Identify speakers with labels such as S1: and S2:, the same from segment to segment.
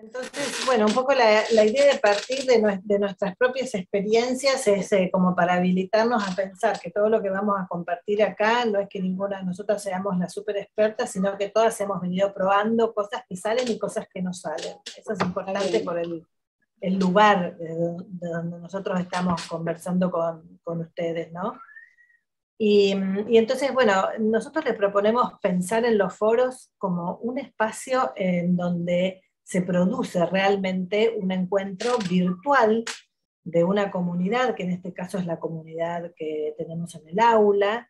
S1: Entonces, bueno, un poco la idea de partir de nuestras propias experiencias es como para habilitarnos a pensar que todo lo que vamos a compartir acá no es que ninguna de nosotras seamos la súper experta, sino que todas hemos venido probando cosas que salen y cosas que no salen. Eso es importante por el lugar de donde nosotros estamos conversando con ustedes, ¿no? Y entonces, bueno, nosotros le proponemos pensar en los foros como un espacio en donde se produce realmente un encuentro virtual de una comunidad, que en este caso es la comunidad que tenemos en el aula,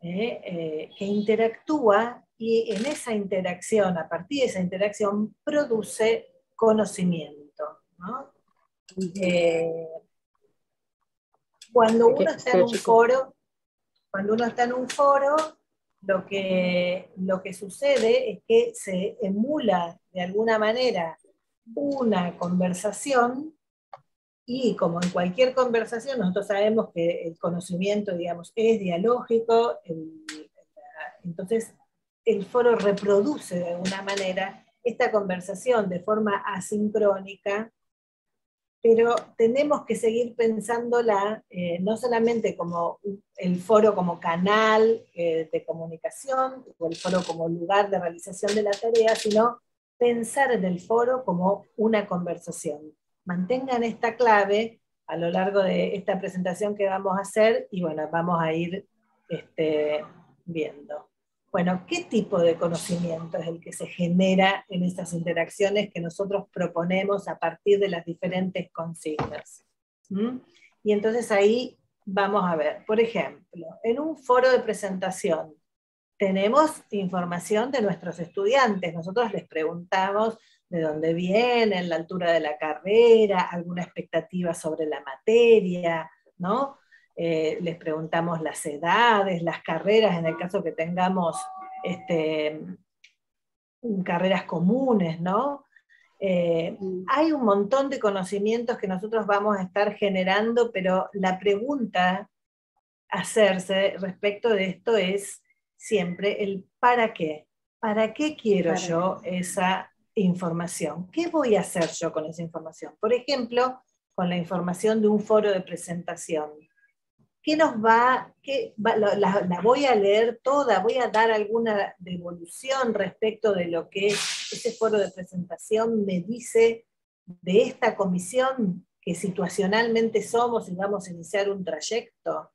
S1: que interactúa y en esa interacción, a partir de esa interacción, produce conocimiento, ¿no? Cuando uno está en un foro, lo que sucede es que se emula de alguna manera una conversación, y como en cualquier conversación, nosotros sabemos que el conocimiento, digamos, es dialógico, entonces el foro reproduce de alguna manera esta conversación de forma asincrónica, pero tenemos que seguir pensándola no solamente como el foro como canal de comunicación, o el foro como lugar de realización de la tarea, sino pensar en el foro como una conversación. Mantengan esta clave a lo largo de esta presentación que vamos a hacer, y bueno, vamos a ir viendo. Bueno, ¿qué tipo de conocimiento es el que se genera en estas interacciones que nosotros proponemos a partir de las diferentes consignas? Y entonces ahí vamos a ver, por ejemplo, en un foro de presentación tenemos información de nuestros estudiantes, nosotros les preguntamos de dónde vienen, la altura de la carrera, alguna expectativa sobre la materia, ¿no? Les preguntamos las edades, las carreras, en el caso que tengamos carreras comunes, ¿no? Hay un montón de conocimientos que nosotros vamos a estar generando, pero la pregunta a hacerse respecto de esto es siempre el ¿para qué? ¿Para qué quiero yo esa información? ¿Qué voy a hacer yo con esa información? Por ejemplo, con la información de un foro de presentación. ¿Qué nos va, la voy a leer toda, voy a dar alguna devolución respecto de lo que ese foro de presentación me dice de esta comisión que situacionalmente somos y vamos a iniciar un trayecto?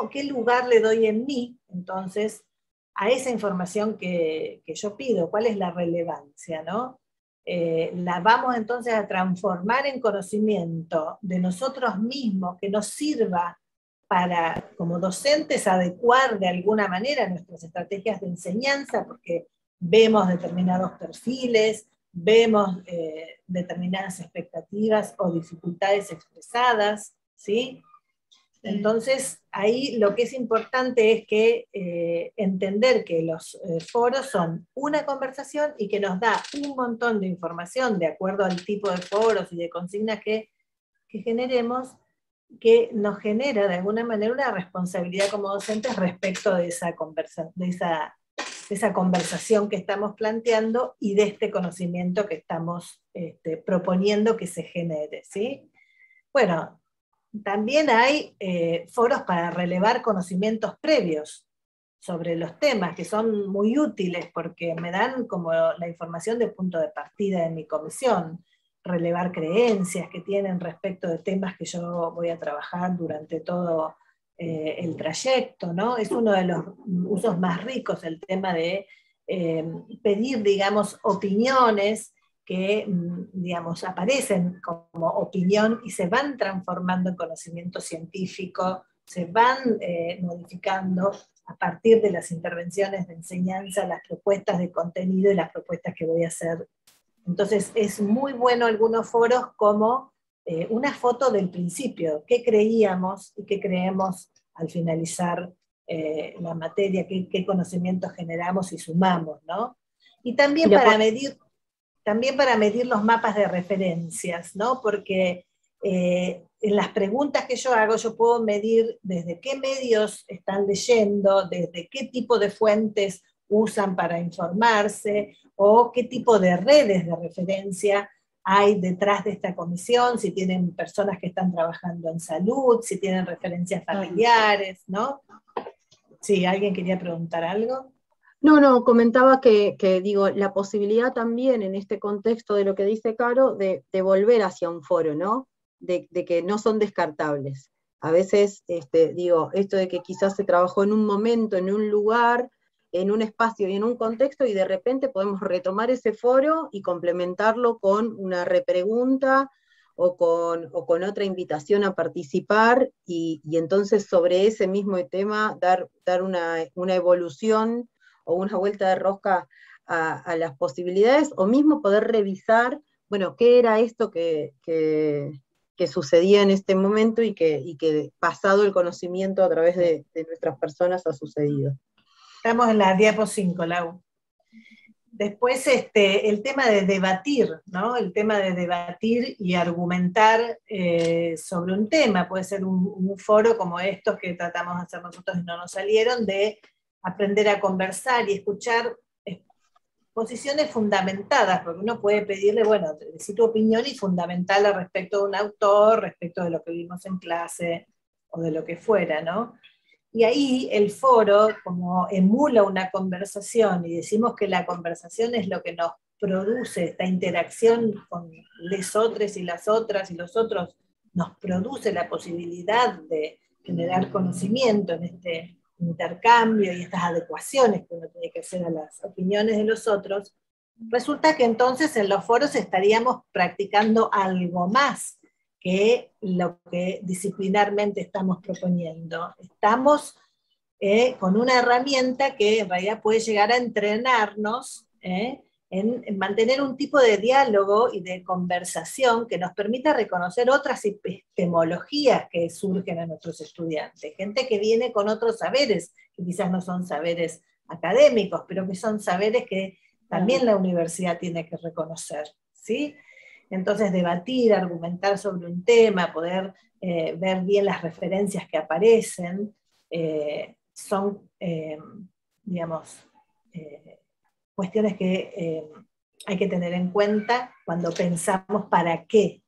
S1: ¿Qué lugar le doy en mí, entonces, a esa información que yo pido? ¿Cuál es la relevancia, no? La vamos entonces a transformar en conocimiento de nosotros mismos que nos sirva para, como docentes, adecuar de alguna manera nuestras estrategias de enseñanza, porque vemos determinados perfiles, vemos determinadas expectativas o dificultades expresadas, ¿sí? Entonces, ahí lo que es importante es que entender que los foros son una conversación y que nos da un montón de información de acuerdo al tipo de foros y de consignas que generemos, que nos genera de alguna manera una responsabilidad como docentes respecto de esa conversación que estamos planteando y de este conocimiento que estamos proponiendo que se genere, ¿sí? Bueno, también hay foros para relevar conocimientos previos sobre los temas, que son muy útiles porque me dan como la información de punto de partida de mi comisión, relevar creencias que tienen respecto de temas que yo voy a trabajar durante todo el trayecto, ¿no? Es uno de los usos más ricos el tema de pedir, digamos, opiniones que, digamos, aparecen como opinión y se van transformando en conocimiento científico, se van modificando a partir de las intervenciones de enseñanza, las propuestas de contenido y las propuestas que voy a hacer. Entonces es muy bueno algunos foros como una foto del principio, qué creíamos y qué creemos al finalizar la materia, qué conocimientos generamos y sumamos, ¿no? Y también para medir los mapas de referencias, ¿no? Porque en las preguntas que yo hago, yo puedo medir desde qué medios están leyendo, desde qué tipo de fuentes usan para informarse, o qué tipo de redes de referencia hay detrás de esta comisión, si tienen personas que están trabajando en salud, si tienen referencias familiares, ¿no? Sí, ¿alguien quería preguntar algo?
S2: No, no, comentaba que, digo, la posibilidad también en este contexto de lo que dice Caro, de volver hacia un foro, ¿no? De que no son descartables. A veces, digo, esto de que quizás se trabajó en un momento, en un lugar, en un espacio y en un contexto, y de repente podemos retomar ese foro y complementarlo con una repregunta o con otra invitación a participar, y entonces sobre ese mismo tema dar una evolución o una vuelta de rosca a las posibilidades, o mismo poder revisar, bueno, qué era esto que sucedía en este momento y que pasado el conocimiento a través de nuestras personas ha sucedido.
S1: Estamos en la diapo 5, Lau. Después el tema de debatir, ¿no? El tema de debatir y argumentar sobre un tema, puede ser un foro como estos que tratamos de hacer nosotros y no nos salieron, de aprender a conversar y escuchar posiciones fundamentadas, porque uno puede pedirle, bueno, decir tu opinión y fundamentarla respecto de un autor, respecto de lo que vimos en clase, o de lo que fuera, ¿no? Y ahí el foro, como emula una conversación, y decimos que la conversación es lo que nos produce esta interacción con les otros y las otras y los otros, nos produce la posibilidad de generar conocimiento en este intercambio y estas adecuaciones que uno tiene que hacer a las opiniones de los otros, resulta que entonces en los foros estaríamos practicando algo más que lo que disciplinarmente estamos proponiendo. Estamos con una herramienta que en realidad puede llegar a entrenarnos en mantener un tipo de diálogo y de conversación que nos permita reconocer otras epistemologías que surgen a nuestros estudiantes, gente que viene con otros saberes, que quizás no son saberes académicos, pero que son saberes que también la universidad tiene que reconocer, ¿sí? Entonces, debatir, argumentar sobre un tema, poder ver bien las referencias que aparecen, son, digamos, cuestiones que hay que tener en cuenta cuando pensamos para qué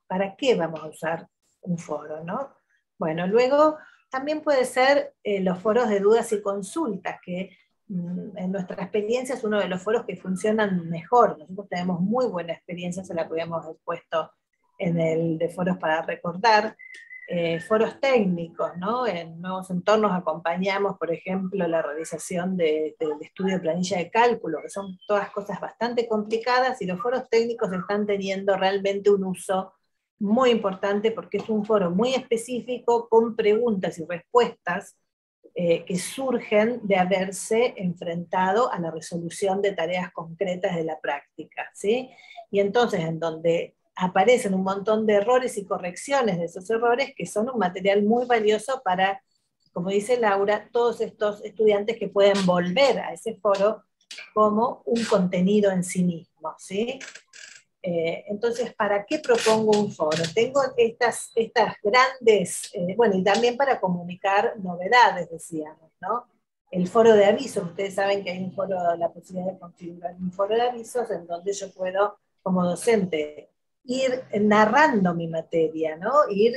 S1: vamos a usar un foro, ¿no? Bueno, luego también puede ser los foros de dudas y consultas, que en nuestra experiencia es uno de los foros que funcionan mejor. Nosotros tenemos muy buena experiencia, se la podíamos haber puesto en el de foros para recordar, foros técnicos, ¿no? En nuevos entornos acompañamos, por ejemplo, la realización del estudio de planilla de cálculo, que son todas cosas bastante complicadas, y los foros técnicos están teniendo realmente un uso muy importante porque es un foro muy específico con preguntas y respuestas que surgen de haberse enfrentado a la resolución de tareas concretas de la práctica, ¿sí? Y entonces en donde aparecen un montón de errores y correcciones de esos errores que son un material muy valioso para, como dice Laura, todos estos estudiantes que pueden volver a ese foro como un contenido en sí mismo, ¿sí? Entonces, ¿para qué propongo un foro? Tengo estas grandes, bueno, y también para comunicar novedades, decíamos, ¿no? El foro de avisos, ustedes saben que hay un foro, la posibilidad de configurar un foro de avisos en donde yo puedo, como docente, ir narrando mi materia, ¿no? Ir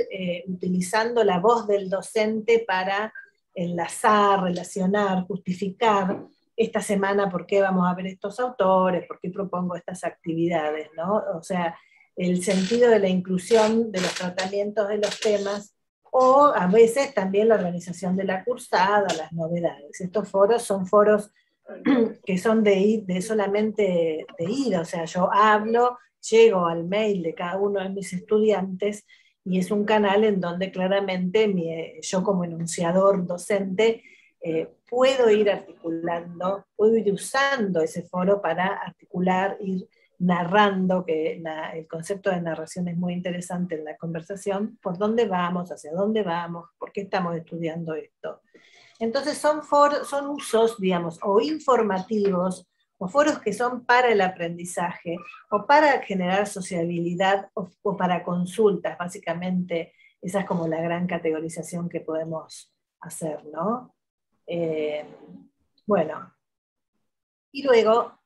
S1: utilizando la voz del docente para enlazar, relacionar, justificar esta semana por qué vamos a ver estos autores, por qué propongo estas actividades, ¿no? O sea, el sentido de la inclusión de los tratamientos de los temas, o a veces también la organización de la cursada, las novedades. Estos foros son foros que son de solamente de ida, o sea, yo hablo, llego al mail de cada uno de mis estudiantes, y es un canal en donde claramente yo como enunciador docente puedo ir articulando, puedo ir usando ese foro para articular, ir narrando, que el concepto de narración es muy interesante en la conversación, por dónde vamos, hacia dónde vamos, por qué estamos estudiando esto. Entonces son usos, digamos, o informativos, o foros que son para el aprendizaje, o para generar sociabilidad, o para consultas, básicamente. Esa es como la gran categorización que podemos hacer, ¿no? Bueno, Y luego,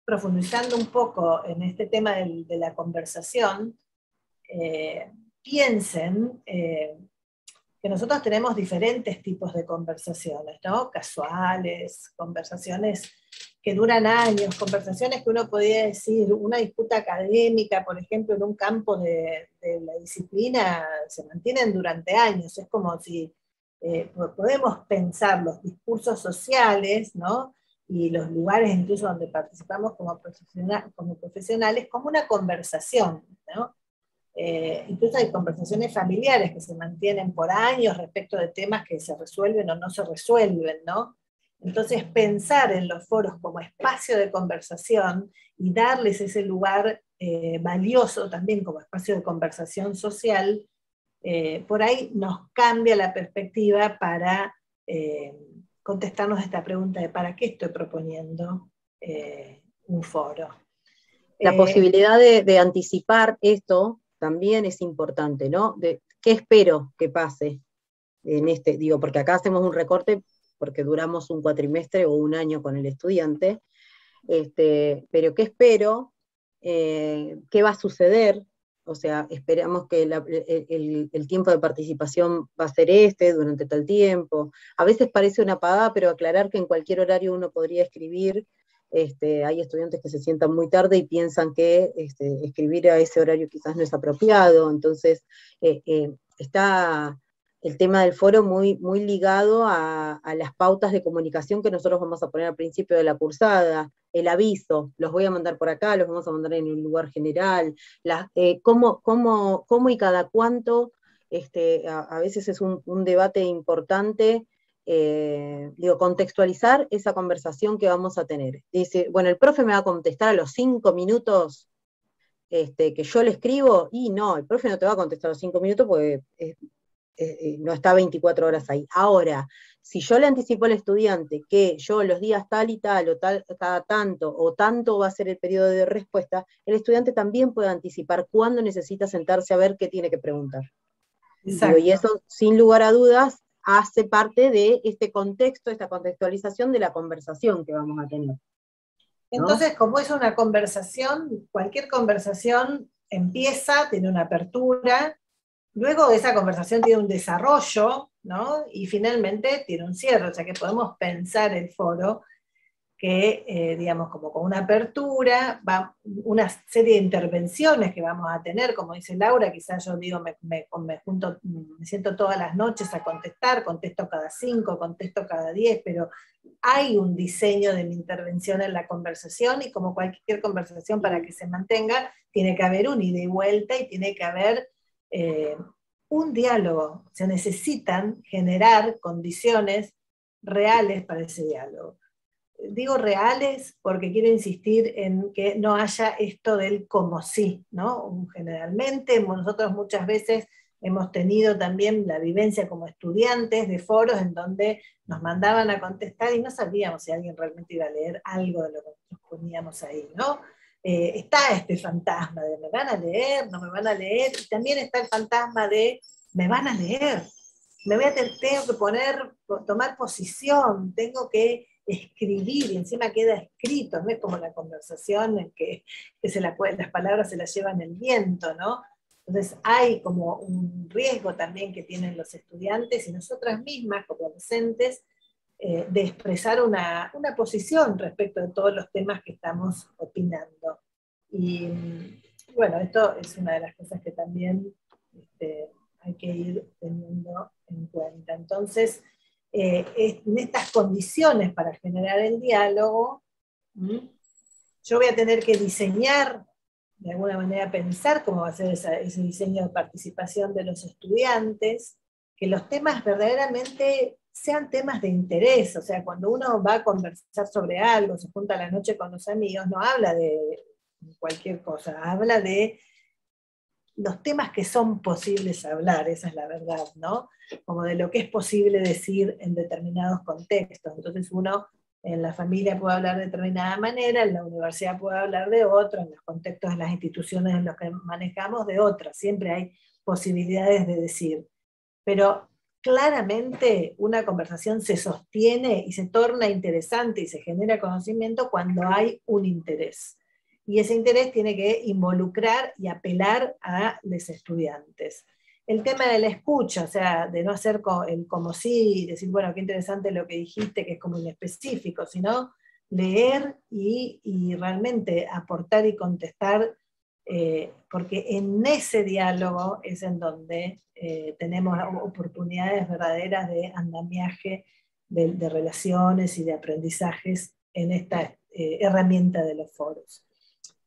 S1: profundizando un poco en este tema de la conversación, piensen que nosotros tenemos diferentes tipos de conversaciones, ¿no? Casuales, conversaciones que duran años, conversaciones que uno podría decir, una disputa académica, por ejemplo, en un campo de la disciplina, se mantienen durante años. Es como si podemos pensar los discursos sociales, ¿no? Y los lugares incluso donde participamos como profesionales como una conversación, ¿no? Incluso hay conversaciones familiares que se mantienen por años respecto de temas que se resuelven o no se resuelven, ¿no? Entonces, pensar en los foros como espacio de conversación y darles ese lugar valioso también como espacio de conversación social, por ahí nos cambia la perspectiva para contestarnos esta pregunta de ¿para qué estoy proponiendo un foro?
S2: La posibilidad de anticipar esto también es importante, ¿no? ¿Qué espero que pase en este? Digo, porque acá hacemos un recorte porque duramos un cuatrimestre o un año con el estudiante, pero ¿qué espero? ¿Qué va a suceder? O sea, esperamos que el tiempo de participación va a ser durante tal tiempo. A veces parece una pavada, pero aclarar que en cualquier horario uno podría escribir. Hay estudiantes que se sientan muy tarde y piensan que escribir a ese horario quizás no es apropiado, entonces está el tema del foro muy, muy ligado a las pautas de comunicación que nosotros vamos a poner al principio de la cursada, el aviso, los voy a mandar por acá, los vamos a mandar en un lugar general, cómo y cada cuánto, a veces es un debate importante. Contextualizar esa conversación que vamos a tener. Dice, bueno, el profe me va a contestar a los 5 minutos que yo le escribo, y no, el profe no te va a contestar a los 5 minutos porque no está 24 horas ahí. Ahora, si yo le anticipo al estudiante que yo los días tal y tal, o tal, cada tanto, o tanto va a ser el periodo de respuesta, el estudiante también puede anticipar cuándo necesita sentarse a ver qué tiene que preguntar. Y eso, sin lugar a dudas, hace parte de este contexto, esta contextualización de la conversación que vamos a tener, ¿no?
S1: Entonces, como es una conversación, cualquier conversación empieza, tiene una apertura, luego esa conversación tiene un desarrollo, ¿no? Y finalmente tiene un cierre, o sea que podemos pensar el foro que, digamos, como con una apertura, va una serie de intervenciones que vamos a tener, como dice Laura, quizás yo digo, me siento todas las noches a contestar, contesto cada 5, contesto cada 10, pero hay un diseño de mi intervención en la conversación, y como cualquier conversación, para que se mantenga, tiene que haber un ida y vuelta y tiene que haber un diálogo. Se necesitan generar condiciones reales para ese diálogo. Digo reales porque quiero insistir en que no haya esto del como sí, ¿no? Generalmente nosotros muchas veces hemos tenido también la vivencia como estudiantes de foros en donde nos mandaban a contestar y no sabíamos si alguien realmente iba a leer algo de lo que nosotros poníamos ahí, ¿no? Está este fantasma de me van a leer, no me van a leer, y también está el fantasma de me van a leer, tengo que tomar posición, tengo que escribir, y encima queda escrito, no es como la conversación en que las palabras se las llevan el viento, ¿no? Entonces hay como un riesgo también que tienen los estudiantes y nosotras mismas como docentes de expresar una posición respecto de todos los temas que estamos opinando. Y bueno, esto es una de las cosas que también hay que ir teniendo en cuenta. Entonces, en estas condiciones para generar el diálogo, yo voy a tener que diseñar, de alguna manera pensar cómo va a ser ese diseño de participación de los estudiantes, que los temas verdaderamente sean temas de interés. O sea, cuando uno va a conversar sobre algo, se junta a la noche con los amigos, no habla de cualquier cosa, habla de los temas que son posibles hablar, esa es la verdad, ¿no? Como de lo que es posible decir en determinados contextos. Entonces uno en la familia puede hablar de determinada manera, en la universidad puede hablar de otro, en los contextos de las instituciones en los que manejamos de otra. Siempre hay posibilidades de decir. Pero claramente una conversación se sostiene y se torna interesante y se genera conocimiento cuando hay un interés. Y ese interés tiene que involucrar y apelar a los estudiantes. El tema de la escucha, o sea, de no hacer el como sí, decir, bueno, qué interesante lo que dijiste, que es como inespecífico, sino leer y realmente aportar y contestar, porque en ese diálogo es en donde tenemos oportunidades verdaderas de andamiaje, de relaciones y de aprendizajes en esta herramienta de los foros.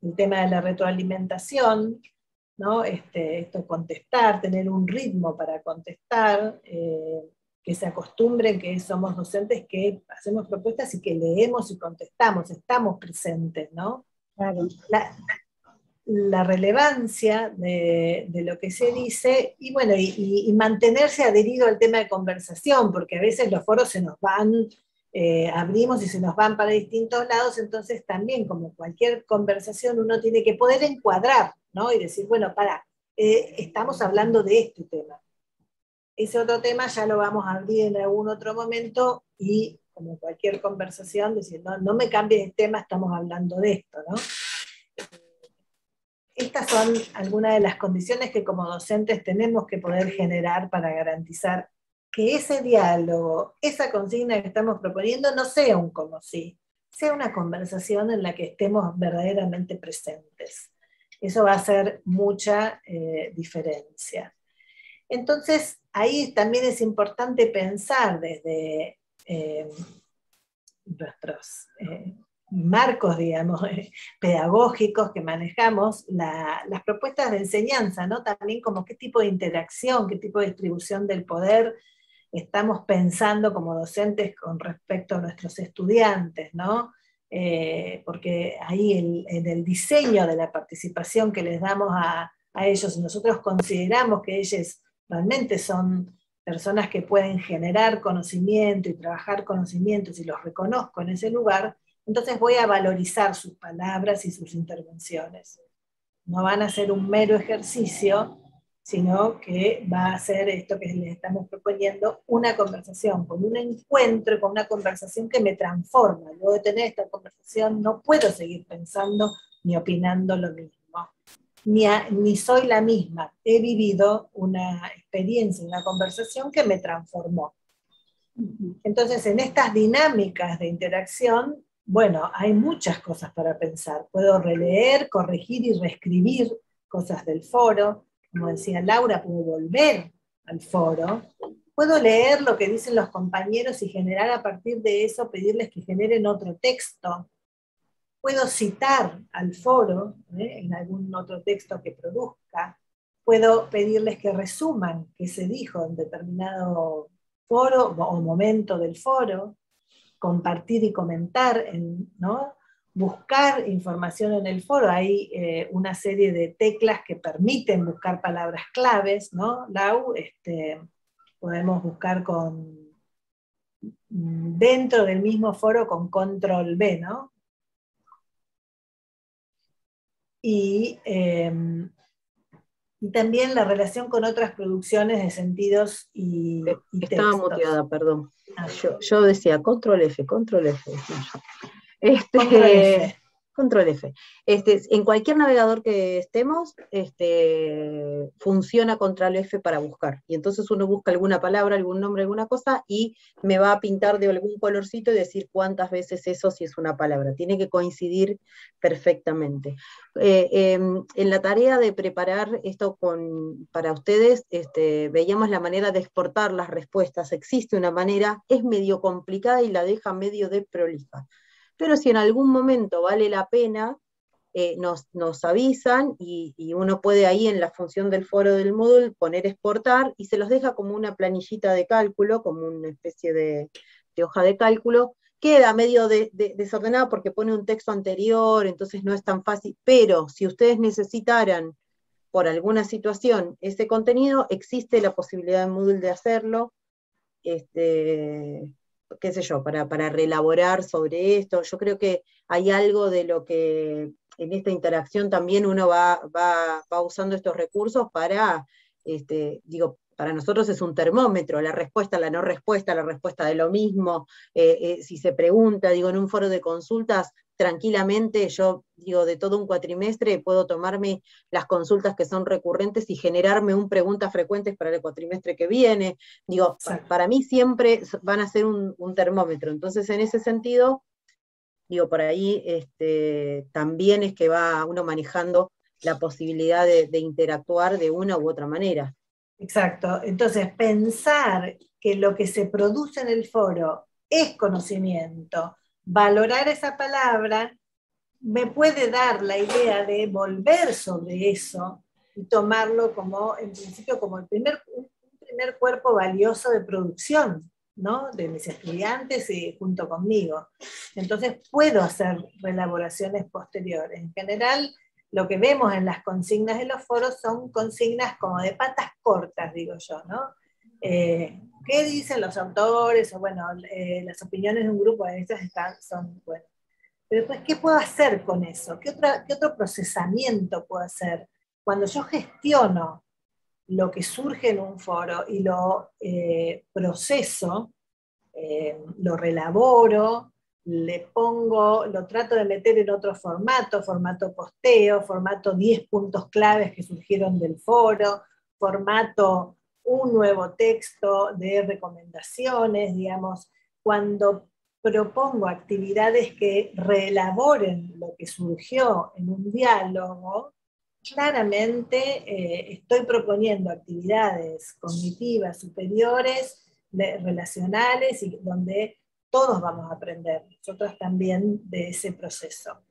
S1: El tema de la retroalimentación, ¿no? Esto contestar, tener un ritmo para contestar, que se acostumbren que somos docentes que hacemos propuestas y que leemos y contestamos, estamos presentes, ¿no?
S3: Claro.
S1: La relevancia de lo que se dice, y bueno, y mantenerse adherido al tema de conversación, porque a veces los foros se nos van, abrimos y se nos van para distintos lados, entonces también, como cualquier conversación, uno tiene que poder encuadrar, ¿no? Y decir, bueno, estamos hablando de este tema. Ese otro tema ya lo vamos a abrir en algún otro momento, y como cualquier conversación, decir, no me cambies de tema, estamos hablando de esto, ¿no? Estas son algunas de las condiciones que como docentes tenemos que poder generar para garantizar que ese diálogo, esa consigna que estamos proponiendo, no sea un como sí, sea una conversación en la que estemos verdaderamente presentes. Eso va a hacer mucha diferencia. Entonces, ahí también es importante pensar desde nuestros marcos, digamos, pedagógicos que manejamos, las propuestas de enseñanza, ¿no? También como qué tipo de interacción, qué tipo de distribución del poder estamos pensando como docentes con respecto a nuestros estudiantes, ¿no? Porque ahí en el diseño de la participación que les damos a ellos, nosotros consideramos que ellos realmente son personas que pueden generar conocimiento y trabajar conocimientos, y los reconozco en ese lugar, entonces voy a valorizar sus palabras y sus intervenciones. No van a ser un mero ejercicio, sino que va a ser esto que les estamos proponiendo, una conversación, con un encuentro, con una conversación que me transforma. Luego de tener esta conversación no puedo seguir pensando ni opinando lo mismo. Ni soy la misma. He vivido una experiencia, una conversación que me transformó. Entonces, en estas dinámicas de interacción, bueno, hay muchas cosas para pensar. Puedo releer, corregir y reescribir cosas del foro. Como decía Laura, puedo volver al foro. Puedo leer lo que dicen los compañeros y generar a partir de eso, pedirles que generen otro texto. Puedo citar al foro en algún otro texto que produzca. Puedo pedirles que resuman qué se dijo en determinado foro o momento del foro, compartir y comentar, ¿no? Buscar información en el foro. Hay una serie de teclas que permiten buscar palabras claves, ¿no? Lau, podemos buscar dentro del mismo foro con control B, ¿no? Y también la relación con otras producciones de sentidos y
S2: Estaba
S1: textos.
S2: muteada, perdón. Yo decía control F.
S1: Control F.
S2: Control F. En cualquier navegador que estemos, funciona control F para buscar. Y entonces uno busca alguna palabra, algún nombre, alguna cosa, y me va a pintar de algún colorcito y decir cuántas veces eso si es una palabra. Tiene que coincidir perfectamente. En la tarea de preparar esto para ustedes, veíamos la manera de exportar las respuestas. Existe una manera, es medio complicada y la deja medio desprolija. Pero si en algún momento vale la pena, nos avisan y uno puede ahí en la función del foro del Moodle poner exportar y se los deja como una planillita de cálculo, como una especie de hoja de cálculo. Queda medio desordenado porque pone un texto anterior, entonces no es tan fácil, pero si ustedes necesitaran por alguna situación ese contenido, existe la posibilidad en Moodle de hacerlo. Qué sé yo, para reelaborar sobre esto. Yo creo que hay algo de lo que en esta interacción también uno va usando estos recursos para, para nosotros es un termómetro, la respuesta, la no respuesta, la respuesta de lo mismo, si se pregunta, digo, en un foro de consultas, tranquilamente yo, digo, de todo un cuatrimestre puedo tomarme las consultas que son recurrentes y generarme preguntas frecuentes para el cuatrimestre que viene, digo, para mí siempre van a ser un termómetro, entonces en ese sentido, digo, por ahí también es que va uno manejando la posibilidad de interactuar de una u otra manera.
S1: Exacto, entonces pensar que lo que se produce en el foro es conocimiento, valorar esa palabra, me puede dar la idea de volver sobre eso y tomarlo como, en principio, como un primer cuerpo valioso de producción, ¿no? De mis estudiantes y junto conmigo. Entonces puedo hacer reelaboraciones posteriores. En general, lo que vemos en las consignas de los foros son consignas como de patas cortas, digo yo, ¿no? ¿Qué dicen los autores? O bueno, las opiniones de un grupo de estas son, bueno. Pero después, ¿qué puedo hacer con eso? ¿Qué otro procesamiento puedo hacer? Cuando yo gestiono lo que surge en un foro y lo proceso, lo relaboro, lo trato de meter en otro formato posteo, formato 10 puntos claves que surgieron del foro, formato un nuevo texto de recomendaciones, digamos, cuando propongo actividades que reelaboren lo que surgió en un diálogo, claramente estoy proponiendo actividades cognitivas superiores, relacionales, y donde todos vamos a aprender, nosotros también, de ese proceso.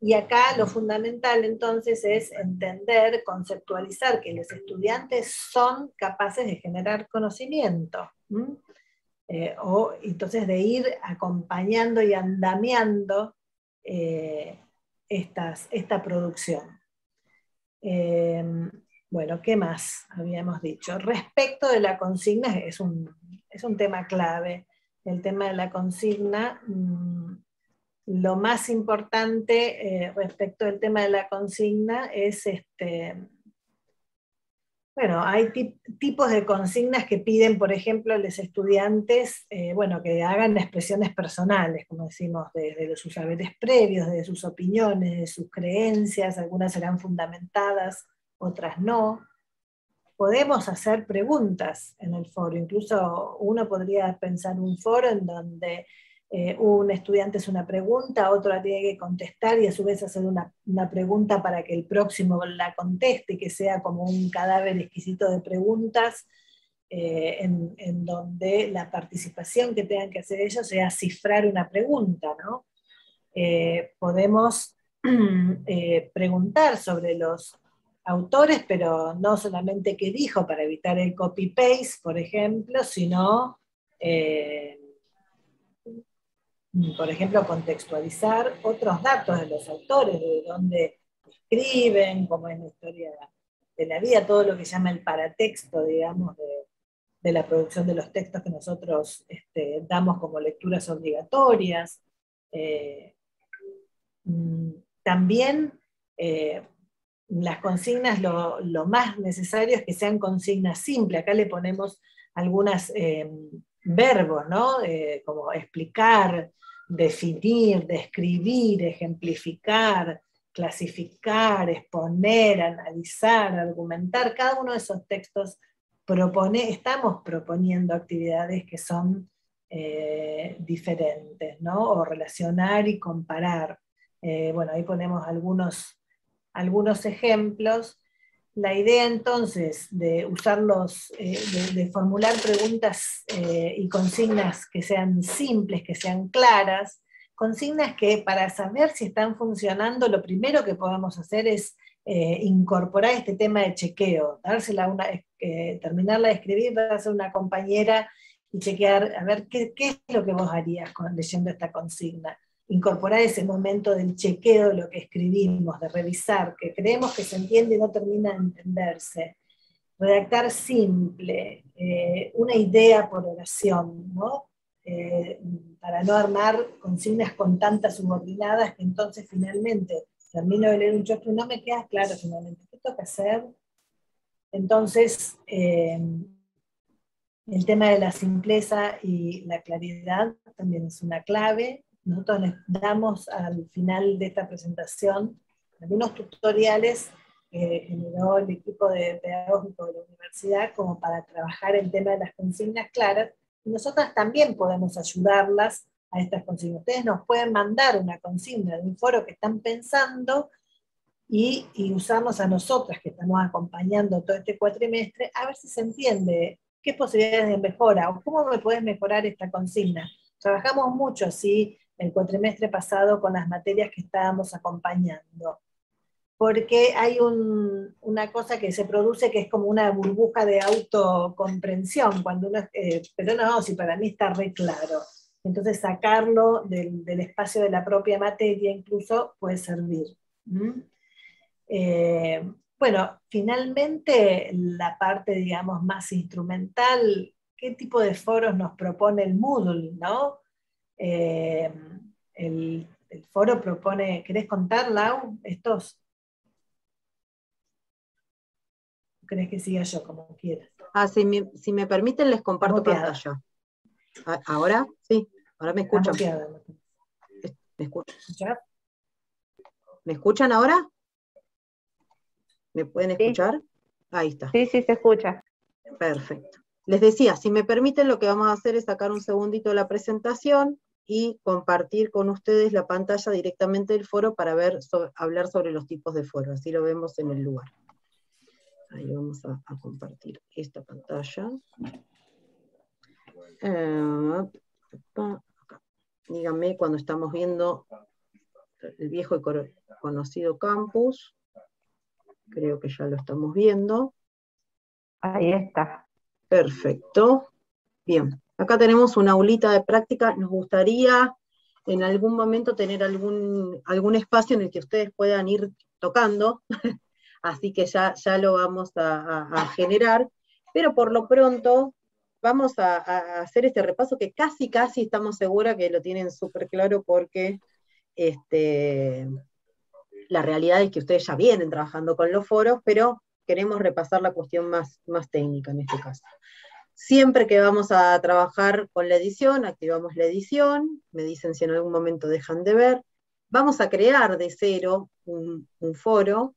S1: Y acá lo fundamental entonces es entender, conceptualizar que los estudiantes son capaces de generar conocimiento, o entonces de ir acompañando y andamiando esta producción. Bueno, ¿qué más habíamos dicho? Respecto de la consigna, es un tema clave. El tema de la consigna, lo más importante respecto del tema de la consigna es, bueno, hay tipos de consignas que piden, por ejemplo, a los estudiantes, bueno, que hagan expresiones personales, como decimos, de sus saberes previos, de sus opiniones, de sus creencias, algunas serán fundamentadas, otras no. Podemos hacer preguntas en el foro, incluso uno podría pensar un foro en donde un estudiante hace una pregunta, otro la tiene que contestar y a su vez hacer una pregunta para que el próximo la conteste, que sea como un cadáver exquisito de preguntas, en donde la participación que tengan que hacer ellos sea cifrar una pregunta, ¿no? Podemos preguntar sobre los autores, pero no solamente qué dijo para evitar el copy-paste, por ejemplo, sino, por ejemplo, contextualizar otros datos de los autores, de dónde escriben, cómo es la historia de la vida, todo lo que se llama el paratexto, digamos, de la producción de los textos que nosotros damos como lecturas obligatorias. También las consignas, lo más necesario es que sean consignas simples. Acá le ponemos algunos verbos, ¿no? Como explicar, definir, describir, ejemplificar, clasificar, exponer, analizar, argumentar. Cada uno de esos textos estamos proponiendo actividades que son diferentes, ¿no? O relacionar y comparar. Bueno, ahí ponemos algunos ejemplos. La idea entonces de usarlos, de formular preguntas y consignas que sean simples, que sean claras, consignas que para saber si están funcionando, lo primero que podemos hacer es incorporar este tema de chequeo, terminarla de escribir, darse a una compañera y chequear, a ver qué es lo que vos harías leyendo esta consigna. Incorporar ese momento del chequeo de lo que escribimos, de revisar, que creemos que se entiende y no termina de entenderse. Redactar simple, una idea por oración, ¿no? Para no armar consignas con tantas subordinadas que entonces finalmente termino de leer un texto y no me queda claro finalmente qué toca hacer. Entonces, El tema de la simpleza y la claridad también es una clave. Nosotros les damos al final de esta presentación algunos tutoriales que generó el equipo pedagógico de la universidad como para trabajar el tema de las consignas claras, y nosotras también podemos ayudarlas a estas consignas. Ustedes nos pueden mandar una consigna de un foro que están pensando y usarnos a nosotras que estamos acompañando todo este cuatrimestre a ver si se entiende qué posibilidades de mejora o cómo me puedes mejorar esta consigna. Trabajamos mucho así el cuatrimestre pasado con las materias que estábamos acompañando, porque hay una cosa que se produce que es como una burbuja de autocomprensión, cuando uno, pero no, si para mí está re claro. Entonces sacarlo del espacio de la propia materia incluso puede servir. Bueno, finalmente la parte, digamos, más instrumental, ¿qué tipo de foros nos propone el Moodle, no? El foro propone, ¿querés contar, Lau, estos? ¿Querés que siga yo, como quieras?
S2: Si me permiten, les comparto pantalla. ¿Ahora? Sí, ahora me escuchan. ¿Me escuchan? ¿Me escuchan ahora? ¿Me pueden escuchar? Ahí está.
S3: Sí, sí, se escucha.
S2: Perfecto. Les decía, si me permiten, lo que vamos a hacer es sacar un segundito de la presentación y compartir con ustedes la pantalla directamente del foro para hablar sobre los tipos de foros. Así lo vemos en el lugar. Ahí vamos a compartir esta pantalla. Díganme cuando estamos viendo el viejo y conocido campus. Creo que ya lo estamos viendo.
S3: Ahí está.
S2: Perfecto. Bien, acá tenemos una aulita de práctica. Nos gustaría en algún momento tener algún espacio en el que ustedes puedan ir tocando, así que ya lo vamos a generar, pero por lo pronto vamos a hacer este repaso que casi estamos seguras que lo tienen súper claro, porque la realidad es que ustedes ya vienen trabajando con los foros, pero queremos repasar la cuestión más técnica en este caso. Siempre que vamos a trabajar con la edición, activamos la edición, me dicen si en algún momento dejan de ver. Vamos a crear de cero un foro,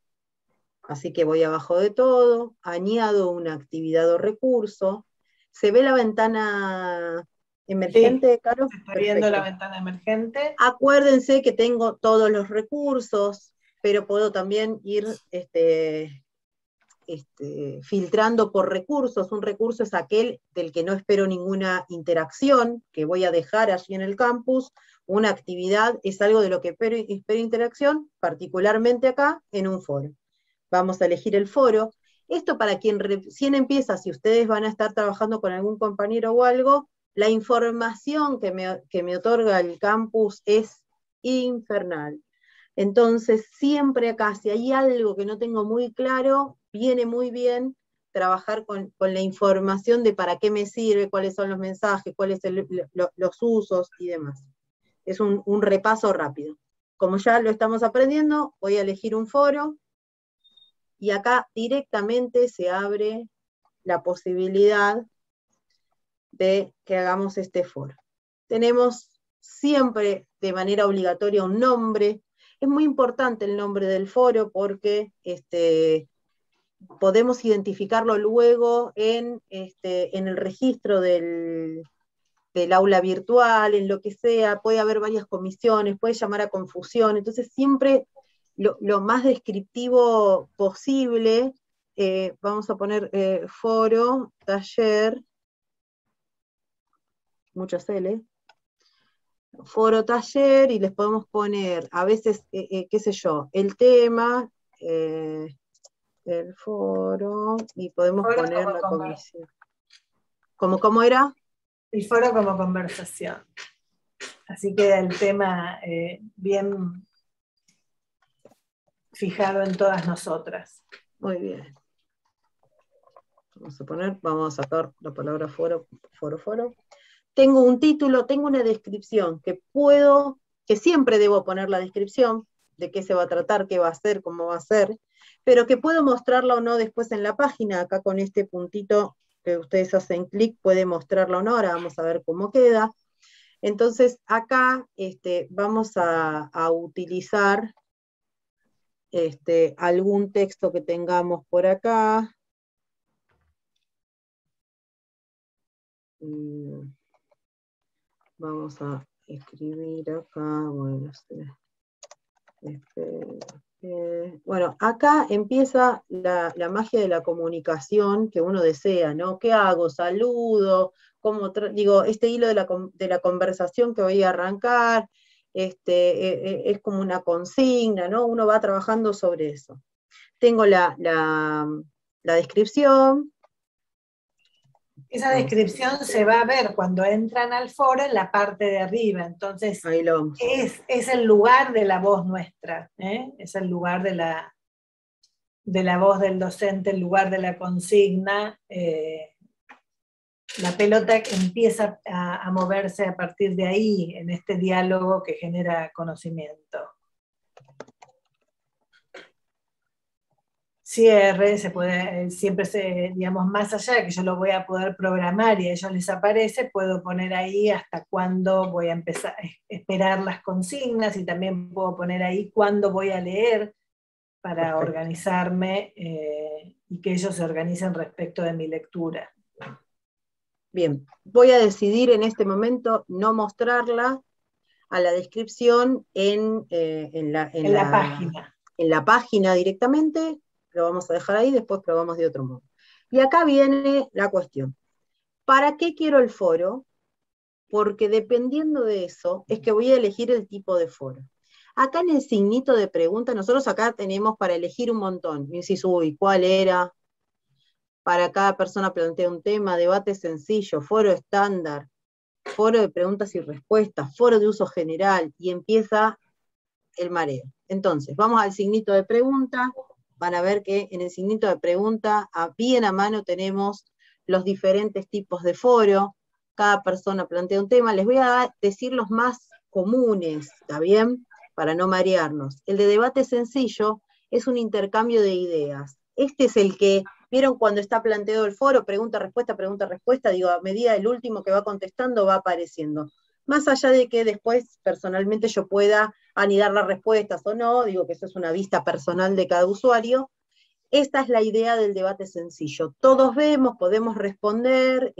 S2: así que voy abajo de todo, añado una actividad o recurso. ¿Se ve la ventana emergente,
S1: sí,
S2: Caro?
S1: Está viendo la ventana emergente.
S2: Acuérdense que tengo todos los recursos, pero puedo también ir filtrando por recursos. Un recurso es aquel del que no espero ninguna interacción, que voy a dejar allí en el campus. Una actividad es algo de lo que espero interacción, particularmente acá en un foro. Vamos a elegir el foro. Esto para quien recién empieza, si ustedes van a estar trabajando con algún compañero o algo, la información que me otorga el campus es infernal. Entonces, siempre acá, si hay algo que no tengo muy claro, viene muy bien trabajar con la información de para qué me sirve, cuáles son los mensajes, cuáles son los usos y demás. Es un repaso rápido. Como ya lo estamos aprendiendo, voy a elegir un foro, y acá directamente se abre la posibilidad de que hagamos este foro. Tenemos siempre de manera obligatoria un nombre. Es muy importante el nombre del foro porque podemos identificarlo luego en el registro del aula virtual, en lo que sea. Puede haber varias comisiones, puede llamar a confusión. Entonces siempre lo más descriptivo posible. Vamos a poner foro, taller, muchas L, foro, taller, y les podemos poner, a veces, qué sé yo, el tema, el foro, y podemos poner la comisión. ¿Cómo era?
S1: El foro como conversación. Así queda el tema bien fijado en todas nosotras.
S2: Muy bien. Vamos a sacar la palabra foro. Tengo un título, tengo una descripción que siempre debo poner la descripción de qué se va a tratar, qué va a ser, cómo va a ser, pero que puedo mostrarla o no después en la página. Acá con este puntito que ustedes hacen clic puede mostrarlo o no, ahora vamos a ver cómo queda. Entonces acá vamos a utilizar algún texto que tengamos por acá. Vamos a escribir acá, bueno, bueno, acá empieza la magia de la comunicación que uno desea, ¿no? ¿Qué hago? Saludo, digo, este hilo de la conversación que voy a arrancar, es como una consigna, ¿no? Uno va trabajando sobre eso. Tengo la descripción.
S1: Esa descripción se va a ver cuando entran al foro en la parte de arriba, entonces
S2: Ahí lo vamos.
S1: es el lugar de la voz nuestra, es el lugar de la voz del docente, el lugar de la consigna, la pelota que empieza a moverse a partir de ahí, en este diálogo que genera conocimiento. Cierre, se puede, siempre digamos, más allá de que yo lo voy a poder programar y a ellos les aparece, puedo poner ahí hasta cuándo voy a empezar a esperar las consignas, y también puedo poner ahí cuándo voy a leer para
S2: Perfecto.
S1: Organizarme y que ellos se organicen respecto de mi lectura.
S2: Bien, voy a decidir en este momento no mostrarla a la descripción en
S1: la página.
S2: En la página directamente, lo vamos a dejar ahí, después probamos de otro modo. Y acá viene la cuestión. ¿Para qué quiero el foro? Porque dependiendo de eso, es que voy a elegir el tipo de foro. Acá en el signito de pregunta, nosotros acá tenemos para elegir un montón. Me decís, uy, ¿cuál era? Para cada persona plantea un tema, debate sencillo, foro estándar, foro de preguntas y respuestas, foro de uso general, y empieza el mareo. Entonces, vamos al signito de pregunta, van a ver que en el signito de pregunta, bien a mano tenemos los diferentes tipos de foro, cada persona plantea un tema, les voy a decir los más comunes, ¿está bien? Para no marearnos. El de debate sencillo es un intercambio de ideas. Este es el que, ¿vieron cuando está planteado el foro? Pregunta, respuesta, digo, a medida del último que va contestando va apareciendo. Más allá de que después personalmente yo pueda anidar las respuestas o no, digo que eso es una vista personal de cada usuario, esta es la idea del debate sencillo. Todos vemos, podemos responderle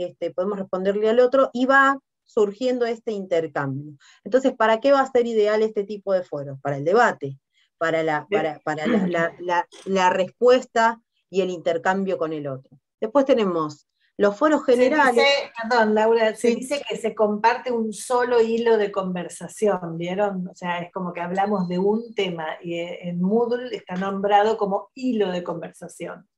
S2: al otro y va surgiendo este intercambio. Entonces, ¿para qué va a ser ideal este tipo de foros? Para el debate, para la respuesta y el intercambio con el otro. Después tenemos los foros generales.
S1: Perdón, Laura, se dice que se comparte un solo hilo de conversación, ¿vieron? O sea, es como que hablamos de un tema, y en Moodle está nombrado como hilo de conversación.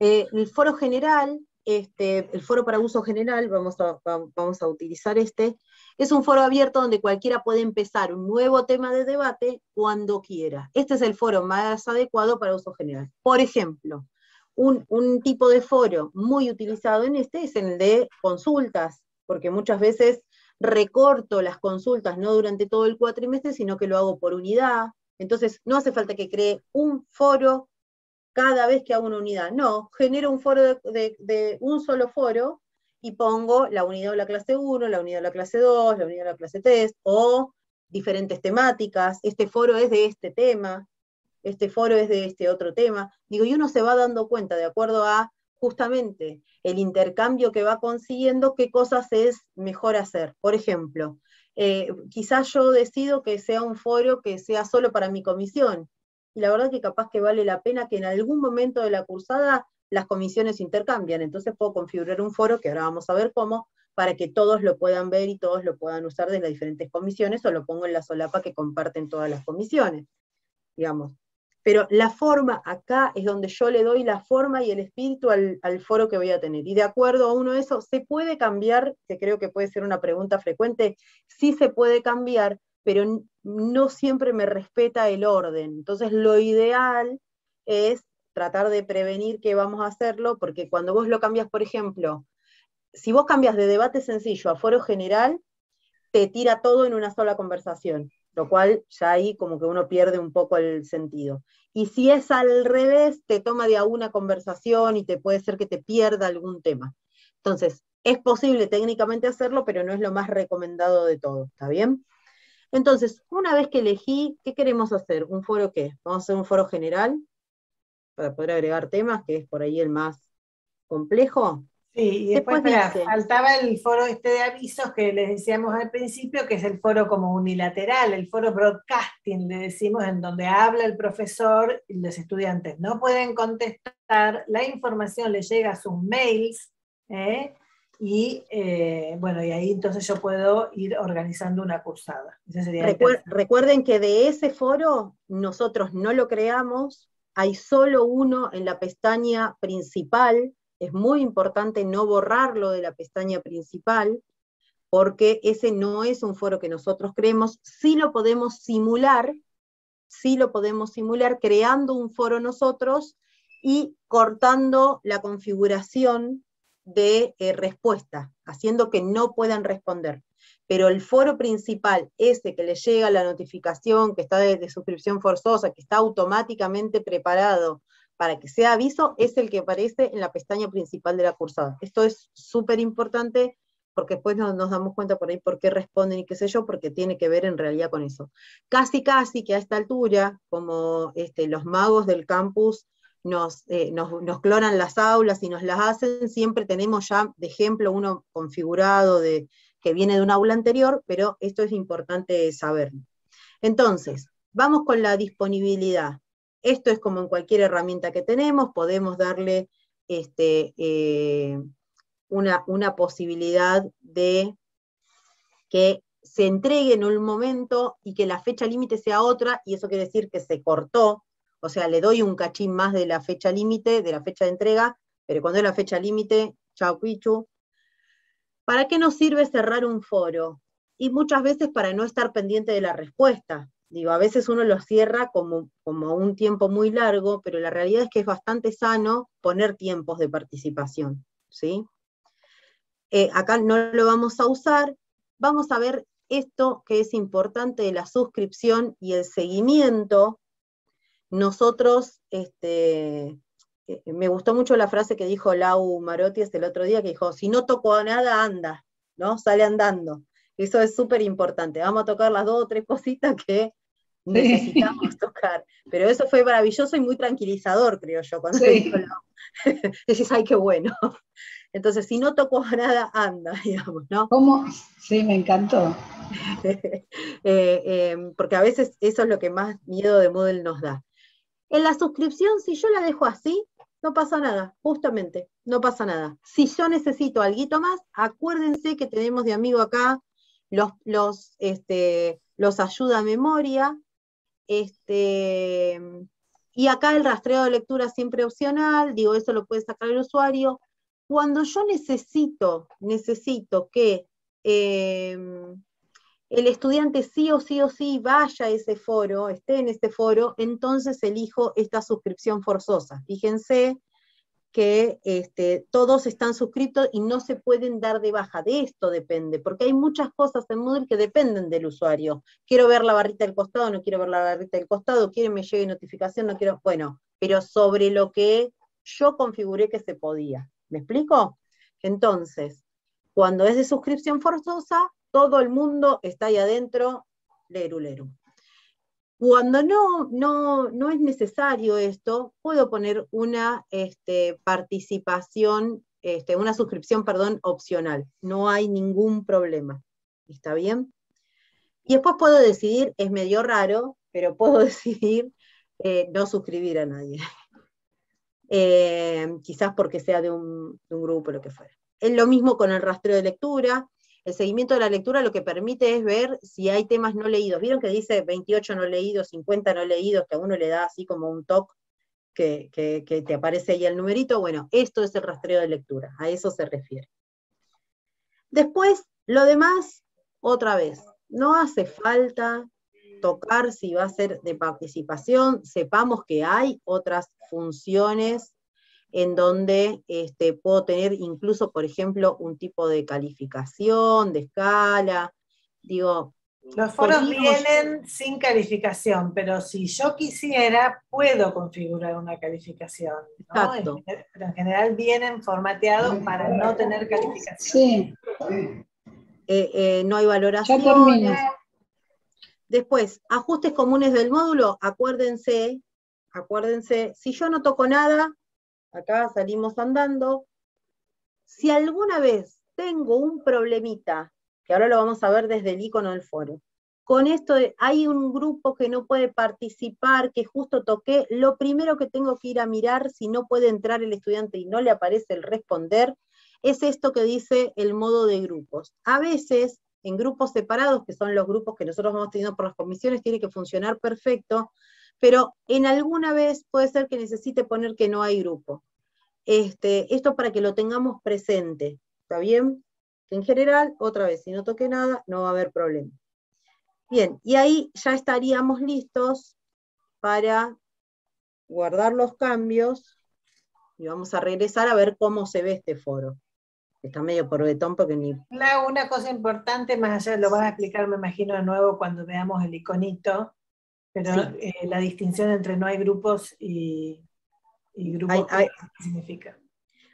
S2: El foro general, el foro para uso general, vamos a utilizar es un foro abierto donde cualquiera puede empezar un nuevo tema de debate cuando quiera. Este es el foro más adecuado para uso general. Por ejemplo, un tipo de foro muy utilizado en es en el de consultas, porque muchas veces recorto las consultas no durante todo el cuatrimestre, sino que lo hago por unidad. Entonces, no hace falta que cree un foro cada vez que hago una unidad. No, genero un foro de un solo foro y pongo la unidad de la clase 1, la unidad de la clase 2, la unidad de la clase 3, o diferentes temáticas. Este foro es de este tema, este foro es de este otro tema. Digo, y uno se va dando cuenta, de acuerdo a justamente el intercambio que va consiguiendo, qué cosas es mejor hacer. Por ejemplo, quizás yo decido que sea un foro que sea solo para mi comisión, y la verdad que capaz que vale la pena que en algún momento de la cursada las comisiones intercambian, entonces puedo configurar un foro, que ahora vamos a ver cómo, para que todos lo puedan ver y todos lo puedan usar de las diferentes comisiones, o lo pongo en la solapa que comparten todas las comisiones, digamos. Pero la forma, acá es donde yo le doy la forma y el espíritu al foro que voy a tener. Y de acuerdo a uno de esos, ¿se puede cambiar? Que creo que puede ser una pregunta frecuente. Sí se puede cambiar, pero no siempre me respeta el orden. Entonces lo ideal es tratar de prevenir que vamos a hacerlo, porque cuando vos lo cambias, por ejemplo, si vos cambias de debate sencillo a foro general, te tira todo en una sola conversación. lo cual ya ahí como que uno pierde un poco el sentido. Y si es al revés, te toma de a una conversación y te puede ser que te pierda algún tema. Entonces, es posible técnicamente hacerlo, pero no es lo más recomendado de todo, ¿está bien? Entonces, una vez que elegí, ¿qué queremos hacer? ¿Un foro qué? Vamos a hacer un foro general, para poder agregar temas, que es por ahí el más complejo.
S1: Sí, y después,
S2: Después
S1: espera,
S2: dice,
S1: faltaba el foro este de avisos que les decíamos al principio, que es el foro como unilateral, el foro broadcasting, le decimos, en donde habla el profesor y los estudiantes no pueden contestar, la información les llega a sus mails, bueno, y ahí entonces yo puedo ir organizando una cursada. Ese sería el tercer.
S2: recuerden que de ese foro nosotros no lo creamos, hay solo uno en la pestaña principal, es muy importante no borrarlo de la pestaña principal, porque ese no es un foro que nosotros creemos, sí lo podemos simular creando un foro nosotros y cortando la configuración de respuesta, haciendo que no puedan responder. Pero el foro principal, ese que les llega la notificación, que está de suscripción forzosa, que está automáticamente preparado para que sea aviso, es el que aparece en la pestaña principal de la cursada. Esto es súper importante, porque después nos damos cuenta por ahí por qué responden y qué sé yo, porque tiene que ver en realidad con eso. Casi que a esta altura, como los magos del campus nos clonan las aulas y nos las hacen, siempre tenemos ya de ejemplo uno configurado que viene de un aula anterior, pero esto es importante saberlo. Entonces, vamos con la disponibilidad. Esto es como en cualquier herramienta que tenemos, podemos darle una posibilidad de que se entregue en un momento y que la fecha límite sea otra, y eso quiere decir que se cortó, o sea, le doy un cachín más de la fecha límite, de la fecha de entrega, pero cuando es la fecha límite, chau pichu. ¿Para qué nos sirve cerrar un foro? Y muchas veces para no estar pendiente de la respuesta. Digo, a veces uno lo cierra como un tiempo muy largo, pero la realidad es que es bastante sano poner tiempos de participación, ¿sí? Acá no lo vamos a usar, vamos a ver esto que es importante de la suscripción y el seguimiento. Nosotros, me gustó mucho la frase que dijo Lau Marotis el otro día, que dijo, si no toco nada, anda, ¿no? Sale andando. Eso es súper importante. Vamos a tocar las 2 o 3 cositas que necesitamos tocar. Pero eso fue maravilloso y muy tranquilizador, creo yo, cuando le dijo Lau. Decís, ay, qué bueno. Entonces, si no toco nada, anda, digamos, ¿no?
S4: ¿Cómo? Sí, me encantó.
S2: Porque a veces eso es lo que más miedo de Moodle nos da. En la suscripción, si yo la dejo así, no pasa nada, justamente, no pasa nada. Si yo necesito algo más, acuérdense que tenemos de amigo acá los ayuda a memoria, y acá el rastreo de lectura siempre opcional, digo, eso lo puede sacar el usuario. Cuando yo necesito que el estudiante sí o sí vaya a ese foro, esté en ese foro, entonces elijo esta suscripción forzosa. Fíjense que todos están suscritos y no se pueden dar de baja. De esto depende, porque hay muchas cosas en Moodle que dependen del usuario. Quiero ver la barrita del costado, no quiero ver la barrita del costado, quiero que me llegue notificación, no quiero, bueno, pero sobre lo que yo configuré que se podía. ¿Me explico? Entonces, cuando es de suscripción forzosa, todo el mundo está ahí adentro, leru, leru. Cuando no es necesario esto, puedo poner una participación, una suscripción, perdón, opcional. No hay ningún problema. ¿Está bien? Y después puedo decidir, es medio raro, pero puedo decidir no suscribir a nadie. Quizás porque sea de un grupo, lo que fuera. Es lo mismo con el rastreo de lectura. El seguimiento de la lectura lo que permite es ver si hay temas no leídos. ¿Vieron que dice 28 no leídos, 50 no leídos, que a uno le da así como un toque que te aparece ahí el numerito? Bueno, esto es el rastreo de lectura, a eso se refiere. Después, lo demás, otra vez, no hace falta tocar si va a ser de participación, sepamos que hay otras funciones en donde puedo tener incluso, por ejemplo, un tipo de calificación, de escala. Digo,
S1: Los foros
S2: podríamos-
S1: vienen sin calificación, pero si yo quisiera, puedo configurar una calificación, ¿no?
S2: Exacto.
S1: Pero en general vienen formateados para no tener calificación.
S4: Sí,
S2: No hay
S4: ya
S2: valoraciones.
S4: termino.
S2: Después, ajustes comunes del módulo, acuérdense, si yo no toco nada, acá salimos andando. Si alguna vez tengo un problemita, que ahora lo vamos a ver desde el icono del foro, con esto hay un grupo que no puede participar, que justo toqué, lo primero que tengo que ir a mirar si no puede entrar el estudiante y no le aparece el responder, es esto que dice el modo de grupos. A veces, en grupos separados, que son los grupos que nosotros vamos teniendo por las comisiones, tiene que funcionar perfecto, pero en alguna vez puede ser que necesite poner que no hay grupo. Esto para que lo tengamos presente, ¿está bien? En general, otra vez, si no toqué nada, no va a haber problema. Bien, y ahí ya estaríamos listos para guardar los cambios, y vamos a regresar a ver cómo se ve este foro. Está medio por betón porque ni...
S1: Una cosa importante, más allá, lo vas a explicar, me imagino, de nuevo cuando veamos el iconito, pero
S2: Sí.
S1: la distinción entre no hay grupos y grupos, ¿qué significa?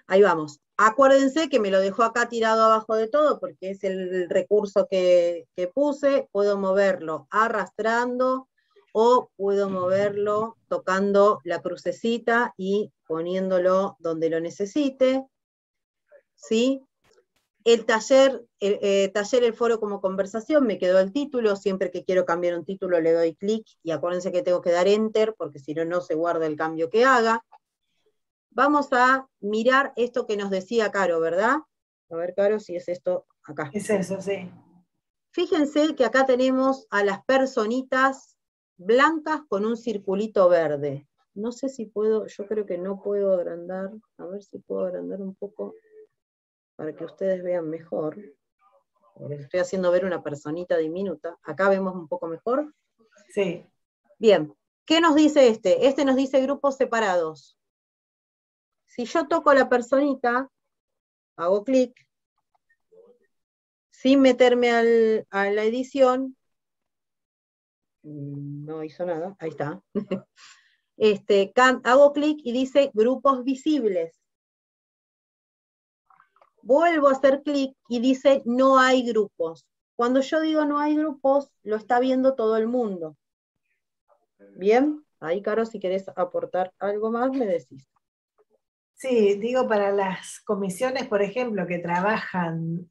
S2: Ahí vamos. Acuérdense que me lo dejó acá tirado abajo de todo, porque es el recurso que puse. Puedo moverlo arrastrando, o puedo moverlo tocando la crucecita y poniéndolo donde lo necesite. ¿Sí? El taller, el foro como conversación, me quedó el título. Siempre que quiero cambiar un título le doy clic, y acuérdense que tengo que dar enter, porque si no, no se guarda el cambio que haga. Vamos a mirar esto que nos decía Caro, ¿verdad? A ver, Caro, si es esto acá.
S1: Es eso, sí.
S2: Fíjense que acá tenemos a las personitas blancas con un circulito verde. No sé si puedo, yo creo que no puedo agrandar. A ver si puedo agrandar un poco para que ustedes vean mejor. Les estoy haciendo ver una personita diminuta. Acá vemos un poco mejor.
S1: Sí.
S2: Bien. ¿Qué nos dice este? Este nos dice grupos separados. Si yo toco la personita, hago clic, sin meterme a la edición, no hizo nada, ahí está. Hago clic y dice grupos visibles. Vuelvo a hacer clic y dice no hay grupos. Cuando yo digo no hay grupos, lo está viendo todo el mundo. Bien, ahí Caro, si querés aportar algo más, me decís.
S1: Sí, digo, para las comisiones, por ejemplo, que trabajan,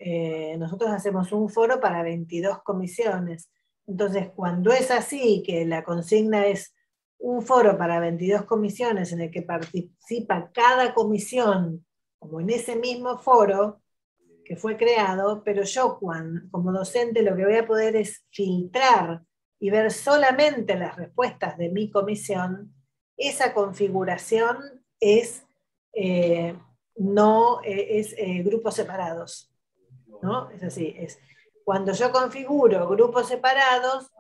S1: nosotros hacemos un foro para 22 comisiones. Entonces, cuando es así, que la consigna es un foro para 22 comisiones en el que participa cada comisión, como en ese mismo foro que fue creado, pero yo como docente lo que voy a poder es filtrar y ver solamente las respuestas de mi comisión, esa configuración es grupos separados, ¿no? Es así, es cuando yo configuro grupos separados,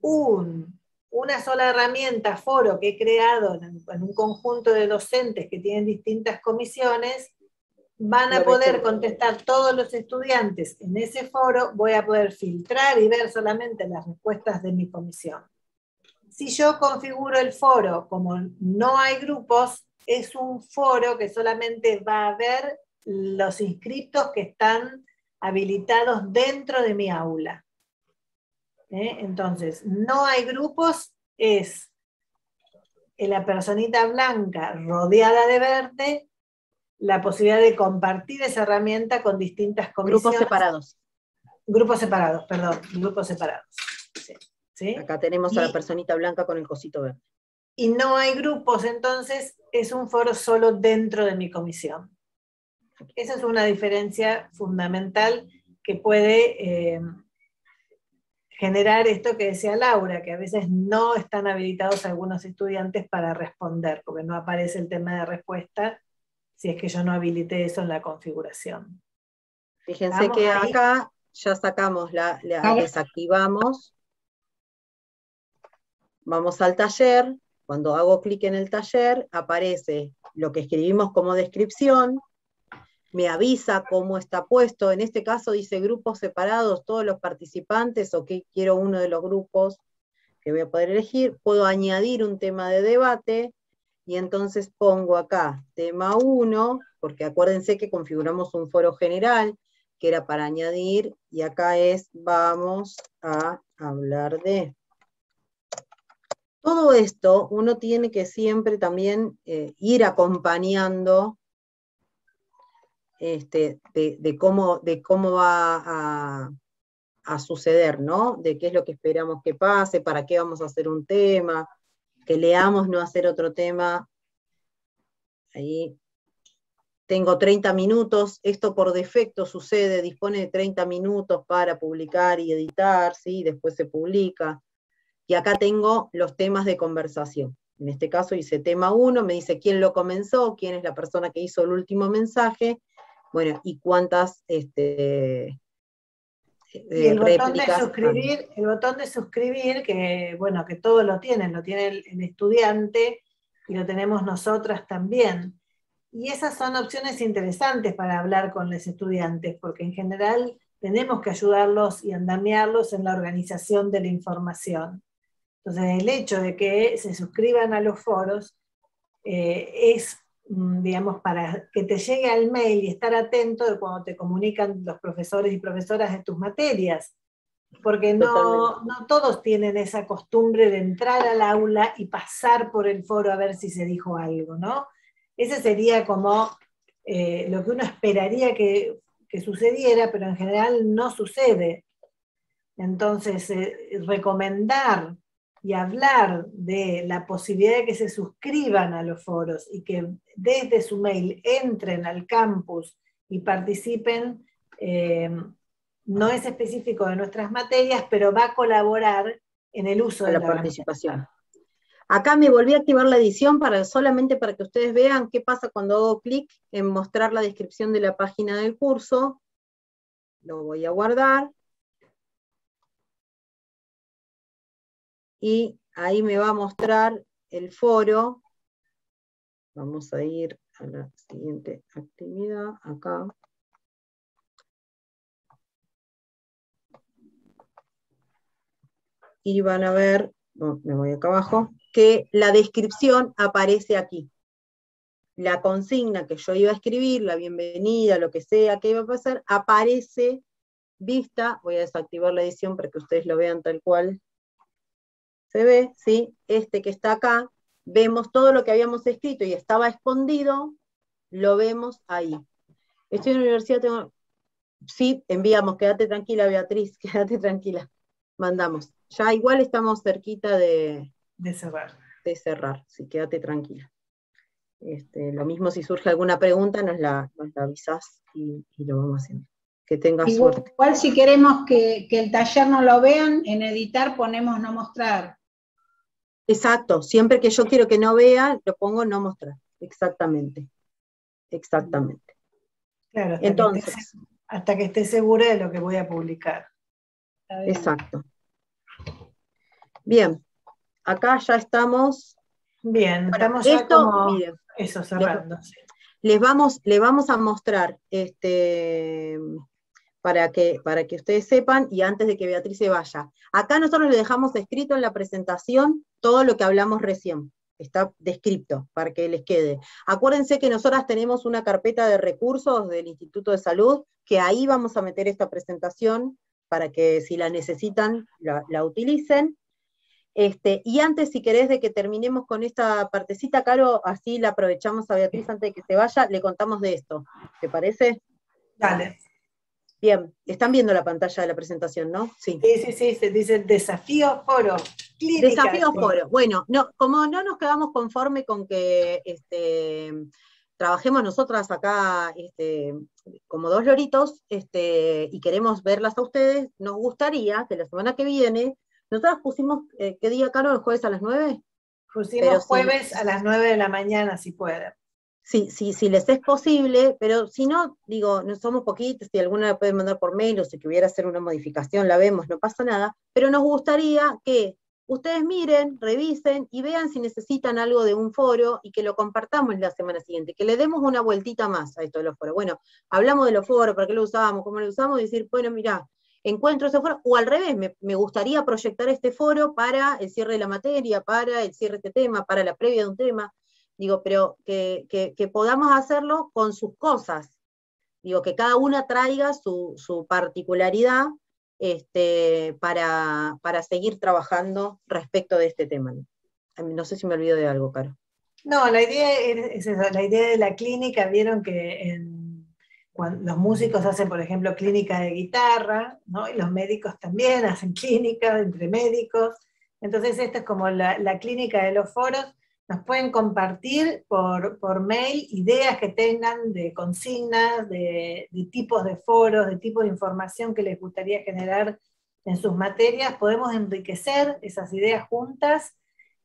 S1: una sola herramienta, foro, que he creado en un conjunto de docentes que tienen distintas comisiones, van a poder contestar todos los estudiantes en ese foro, voy a poder filtrar y ver solamente las respuestas de mi comisión. Si yo configuro el foro como no hay grupos, es un foro que solamente va a ver los inscriptos que están habilitados dentro de mi aula. Entonces, no hay grupos, es la personita blanca rodeada de verde, la posibilidad de compartir esa herramienta con distintas comisiones.
S2: Grupos separados.
S1: Grupos separados, perdón, grupos separados. Sí. ¿Sí?
S2: Acá tenemos a la personita blanca con el cosito verde.
S1: Y no hay grupos, entonces es un foro solo dentro de mi comisión. Esa es una diferencia fundamental que puede generar esto que decía Laura, que a veces no están habilitados algunos estudiantes para responder, porque no aparece el tema de respuesta si es que yo no habilité eso en la configuración.
S2: Fíjense que ahí acá ya sacamos desactivamos. Vamos al taller. Cuando hago clic en el taller, aparece lo que escribimos como descripción. me avisa cómo está puesto. En este caso dice grupos separados, todos los participantes, o que quiero uno de los grupos que voy a poder elegir. Puedo añadir un tema de debate, y entonces pongo acá tema 1, porque acuérdense que configuramos un foro general, que era para añadir, y acá es, vamos a hablar de... Todo esto uno tiene que siempre también ir acompañando de cómo va a suceder, ¿no? De qué es lo que esperamos que pase, para qué vamos a hacer un tema, que leamos, no hacer otro tema. Ahí tengo 30 minutos, esto por defecto sucede, dispone de 30 minutos para publicar y editar, ¿sí? Después se publica. Y acá tengo los temas de conversación. En este caso hice tema 1, me dice quién lo comenzó, quién es la persona que hizo el último mensaje, bueno, y cuántas
S1: y el
S2: réplicas.
S1: botón de suscribir, que bueno, que todos lo tiene el estudiante, y lo tenemos nosotras también. Y esas son opciones interesantes para hablar con los estudiantes, porque en general tenemos que ayudarlos y andamiarlos en la organización de la información. Entonces, el hecho de que se suscriban a los foros es, digamos, para que te llegue al mail y estar atento de cuando te comunican los profesores y profesoras de tus materias, porque no todos tienen esa costumbre de entrar al aula y pasar por el foro a ver si se dijo algo, ¿no? Ese sería como lo que uno esperaría que sucediera, pero en general no sucede. Entonces, recomendar y hablar de la posibilidad de que se suscriban a los foros y que desde su mail entren al campus y participen, no es específico de nuestras materias, pero va a colaborar en el uso de la
S2: participación. Acá me volví a activar la edición solamente para que ustedes vean qué pasa cuando hago clic en mostrar la descripción de la página del curso. Lo voy a guardar. Y ahí me va a mostrar el foro. Vamos a ir a la siguiente actividad, acá. Y van a ver, me voy acá abajo, que la descripción aparece aquí. La consigna que yo iba a escribir, la bienvenida, lo que sea que iba a pasar, aparece vista. Voy a desactivar la edición para que ustedes lo vean tal cual se ve, ¿sí? Este que está acá, vemos todo lo que habíamos escrito y estaba escondido, lo vemos ahí. Estoy en la universidad, sí, enviamos, quédate tranquila, Beatriz, quédate tranquila. Mandamos. Ya igual estamos cerquita de
S1: cerrar.
S2: De cerrar, sí, quédate tranquila. Lo mismo si surge alguna pregunta, nos la avisás y lo vamos haciendo. Que tengas suerte.
S4: Igual si queremos que el taller no lo vean, en editar ponemos no mostrar.
S2: Exacto, siempre que yo quiero que no vean, lo pongo no mostrar. Exactamente. Exactamente.
S1: Claro,
S2: entonces,
S1: hasta que esté segura de lo que voy a publicar.
S2: Exacto. Bien, acá ya estamos.
S1: Bien, estamos ya como miren, eso, cerrando.
S2: Les vamos a mostrar para que ustedes sepan, y antes de que Beatriz se vaya. Acá nosotros le dejamos escrito en la presentación todo lo que hablamos recién. Está descrito, para que les quede. Acuérdense que nosotras tenemos una carpeta de recursos del Instituto de Salud, que ahí vamos a meter esta presentación, para que si la necesitan, la utilicen. Y antes, si querés, de que terminemos con esta partecita, Caro, así la aprovechamos a Beatriz antes de que se vaya, le contamos de esto. ¿Te parece?
S1: Dale.
S2: Bien, están viendo la pantalla de la presentación, ¿no?
S1: Sí, se dice desafío foro.
S2: Clínica, desafío foro. Bueno, como no nos quedamos conforme con que trabajemos nosotras acá como dos loritos, y queremos verlas a ustedes, nos gustaría que la semana que viene, nosotras pusimos, ¿qué día, Caro? ¿El jueves a las 9?
S1: Pusimos jueves a las 9 de la mañana, si pueden.
S2: Sí, les es posible, pero si no, digo, no somos poquitos, si alguna la puede mandar por mail, o si hubiera hacer una modificación, la vemos, no pasa nada, pero nos gustaría que ustedes miren, revisen y vean si necesitan algo de un foro y que lo compartamos la semana siguiente, que le demos una vueltita más a esto de los foros. Bueno, hablamos de los foros, para qué lo usamos, cómo lo usamos, y decir, bueno, mirá, encuentro ese foro, o al revés, me gustaría proyectar este foro para el cierre de la materia, para el cierre de este tema, para la previa de un tema, digo, pero que podamos hacerlo con sus cosas, digo, que cada una traiga su particularidad, para seguir trabajando respecto de este tema. No sé si me olvido de algo, Caro.
S1: No, la idea es eso, la idea de la clínica, vieron que cuando los músicos hacen, por ejemplo, clínica de guitarra, ¿no? Y los médicos también hacen clínica entre médicos. Entonces esta es como la clínica de los foros. Nos pueden compartir por mail ideas que tengan de consignas, de tipos de foros, de tipos de información que les gustaría generar en sus materias. Podemos enriquecer esas ideas juntas,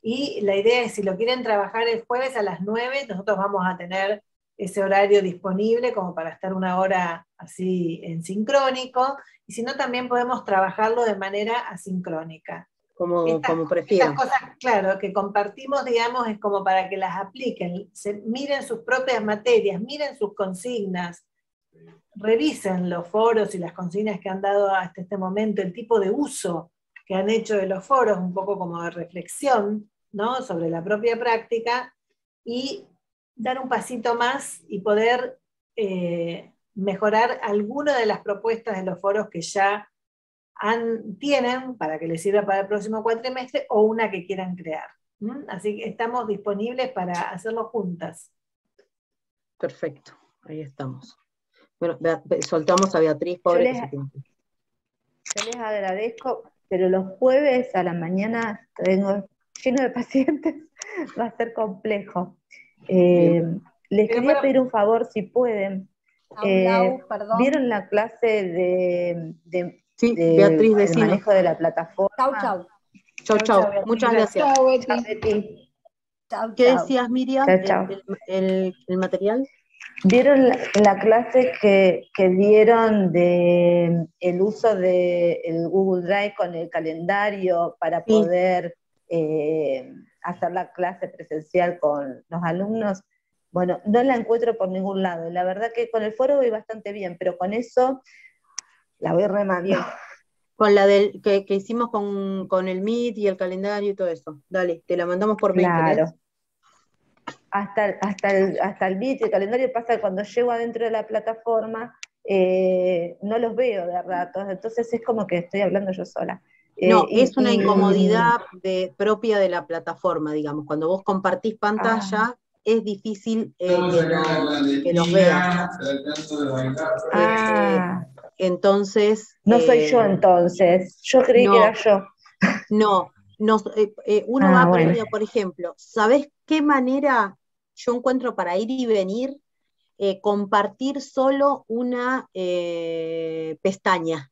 S1: y la idea es, si lo quieren trabajar el jueves a las 9, nosotros vamos a tener ese horario disponible como para estar una hora así en sincrónico, y si no también podemos trabajarlo de manera asincrónica.
S2: Como prefieran.
S1: Estas cosas, claro, que compartimos, digamos, es como para que las apliquen, miren sus propias materias, miren sus consignas, revisen los foros y las consignas que han dado hasta este momento, el tipo de uso que han hecho de los foros, un poco como de reflexión, ¿no?, sobre la propia práctica, y dar un pasito más y poder mejorar alguna de las propuestas de los foros que ya tienen para que les sirva para el próximo cuatrimestre, o una que quieran crear. Así que estamos disponibles para hacerlo juntas.
S2: Perfecto, ahí estamos. Bueno, soltamos a Beatriz, pobre.
S3: Yo les agradezco, pero los jueves a la mañana tengo lleno de pacientes, va a ser complejo. Les quería pedir un favor, si pueden. ¿Vieron la clase de
S2: sí, Beatriz,
S3: el manejo de la plataforma?
S2: Chau. Muchas gracias.
S4: Chau, Betty.
S2: ¿Qué decías, Miriam?
S3: Chau.
S2: El material.
S3: ¿Vieron la clase que dieron de el uso del Google Drive con el calendario para poder hacer la clase presencial con los alumnos? Bueno, no la encuentro por ningún lado. La verdad que con el foro voy bastante bien, pero con eso la voy remando.
S2: Bien. Con la que hicimos con el Meet y el calendario y todo eso. Dale, te la mandamos por mail.
S3: Claro. Hasta el Meet y el calendario pasa que cuando llego adentro de la plataforma no los veo de ratos, entonces es como que estoy hablando yo sola.
S2: No, es una incomodidad propia de la plataforma, digamos. Cuando vos compartís pantalla, es difícil que los veas. Entonces...
S3: No soy yo entonces, yo creí que era yo.
S2: No, uno va aprendiendo, por ejemplo, ¿sabés qué manera yo encuentro para ir y venir? Compartir solo una pestaña.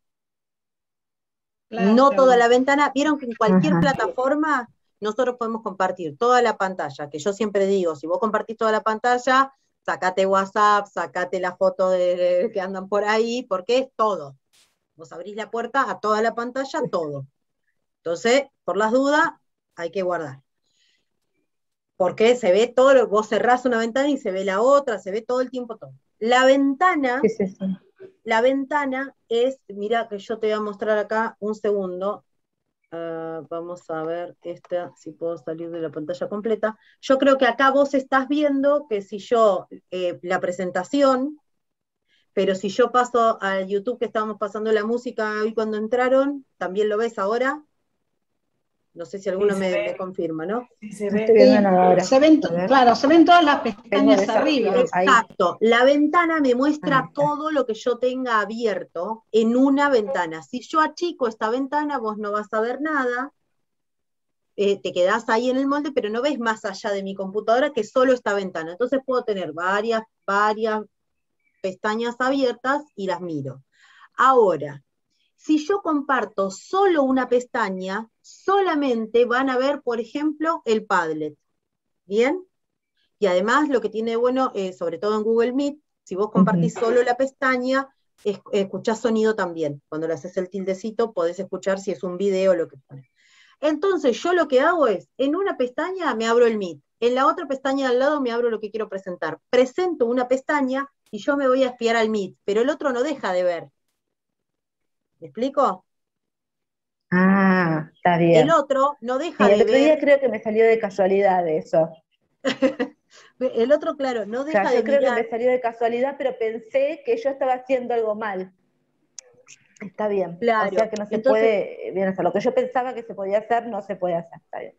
S2: Claro, no toda la ventana. Vieron que en cualquier plataforma nosotros podemos compartir toda la pantalla, que yo siempre digo, si vos compartís toda la pantalla, sacate WhatsApp, sacate la foto que andan por ahí, porque es todo. Vos abrís la puerta a toda la pantalla, todo. Entonces, por las dudas, hay que guardar. Porque se ve todo, vos cerrás una ventana y se ve la otra, se ve todo el tiempo todo. La ventana, la ventana es, mira que yo te voy a mostrar acá un segundo. Vamos a ver si puedo salir de la pantalla completa. Yo creo que acá vos estás viendo que si yo, la presentación, pero si yo paso a YouTube, que estábamos pasando la música hoy cuando entraron, ¿también lo ves ahora? No sé si alguno me confirma, ¿no?
S1: Sí, se ve.
S4: Se ven todas las pestañas arriba.
S2: Exacto. La ventana me muestra todo lo que yo tenga abierto en una ventana. Si yo achico esta ventana, vos no vas a ver nada. Te quedás ahí en el molde, pero no ves más allá de mi computadora que solo esta ventana. Entonces puedo tener varias pestañas abiertas y las miro. Ahora, si yo comparto solo una pestaña, solamente van a ver, por ejemplo, el Padlet. ¿Bien? Y además lo que tiene bueno, sobre todo en Google Meet, si vos compartís solo la pestaña, escuchás sonido también. Cuando le haces el tildecito, podés escuchar si es un video o lo que pone. Entonces yo lo que hago es, en una pestaña me abro el Meet, en la otra pestaña de al lado me abro lo que quiero presentar. Presento una pestaña y yo me voy a espiar al Meet, pero el otro no deja de ver. ¿Me explico?
S3: Ah, está
S2: El
S3: bien.
S2: otro no
S3: Sí,
S2: deja
S3: el
S2: de
S3: otro día
S2: ver,
S3: creo que me salió de casualidad eso.
S2: el otro, claro, no
S3: O sea,
S2: deja
S3: yo
S2: de
S3: creo que me
S2: mirar,
S3: salió de casualidad, pero pensé que yo estaba haciendo algo mal. Está bien. O sea
S2: claro.
S3: que no se
S2: Entonces,
S3: puede bien hacer. Lo que yo pensaba que se podía hacer, no se puede hacer. Está bien.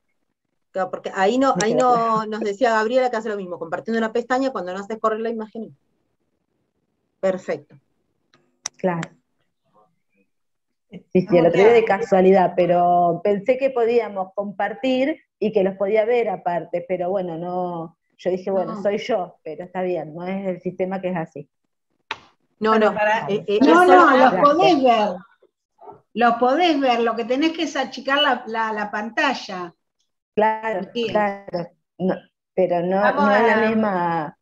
S2: claro, porque ahí no,
S3: Me quedó claro.
S2: nos decía Gabriela que hace lo mismo, compartiendo una pestaña cuando no haces correr la imagen. Perfecto.
S3: Claro. Sí,
S1: Estamos
S3: el otro día de
S1: claros.
S3: casualidad, pero pensé que podíamos compartir y que los podía ver aparte, pero bueno, no, yo dije, bueno,
S4: No,
S3: soy yo, pero está bien, no es el sistema que es así.
S2: No,
S1: Bueno,
S2: no,
S1: para,
S2: es
S1: para
S2: solo
S4: no,
S1: cerrar,
S4: los
S3: Gracias.
S4: podés ver. Los podés ver, lo que tenés que es achicar la pantalla,
S3: Claro,
S4: Lucía.
S3: claro, no, pero
S1: vamos
S3: no es la
S1: a,
S3: misma,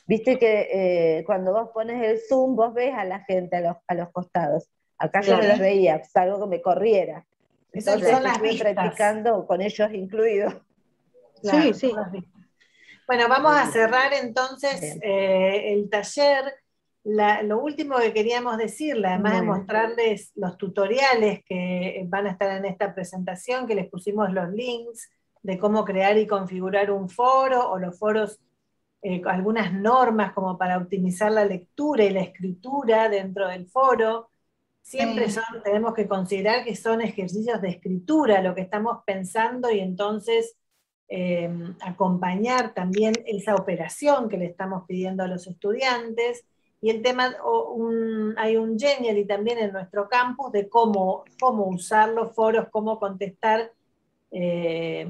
S3: viste que cuando vos pones el zoom, vos ves a la gente a los costados. Acá yo no
S2: claro,
S3: los
S4: Sí,
S3: veía, salvo que me corriera.
S1: esas
S3: Entonces
S1: son
S2: claro.
S1: las
S3: estuve
S1: vistas.
S3: practicando con ellos incluidos.
S2: Sí,
S1: Claro, son
S2: sí.
S1: las vistas. Bueno, vamos a cerrar entonces
S3: Bien,
S1: el taller. Lo último que queríamos decirle, además de
S3: bueno.
S1: mostrarles los tutoriales que van a estar en esta presentación, que les pusimos los links de cómo crear y configurar un foro, o los foros, algunas normas como para optimizar la lectura y la escritura dentro del foro. Siempre
S4: sí,
S1: tenemos que considerar que son ejercicios de escritura lo que estamos pensando, y entonces acompañar también esa operación que le estamos pidiendo a los estudiantes. Y el tema, hay un Genially también en nuestro campus de cómo usar los foros, cómo contestar, eh,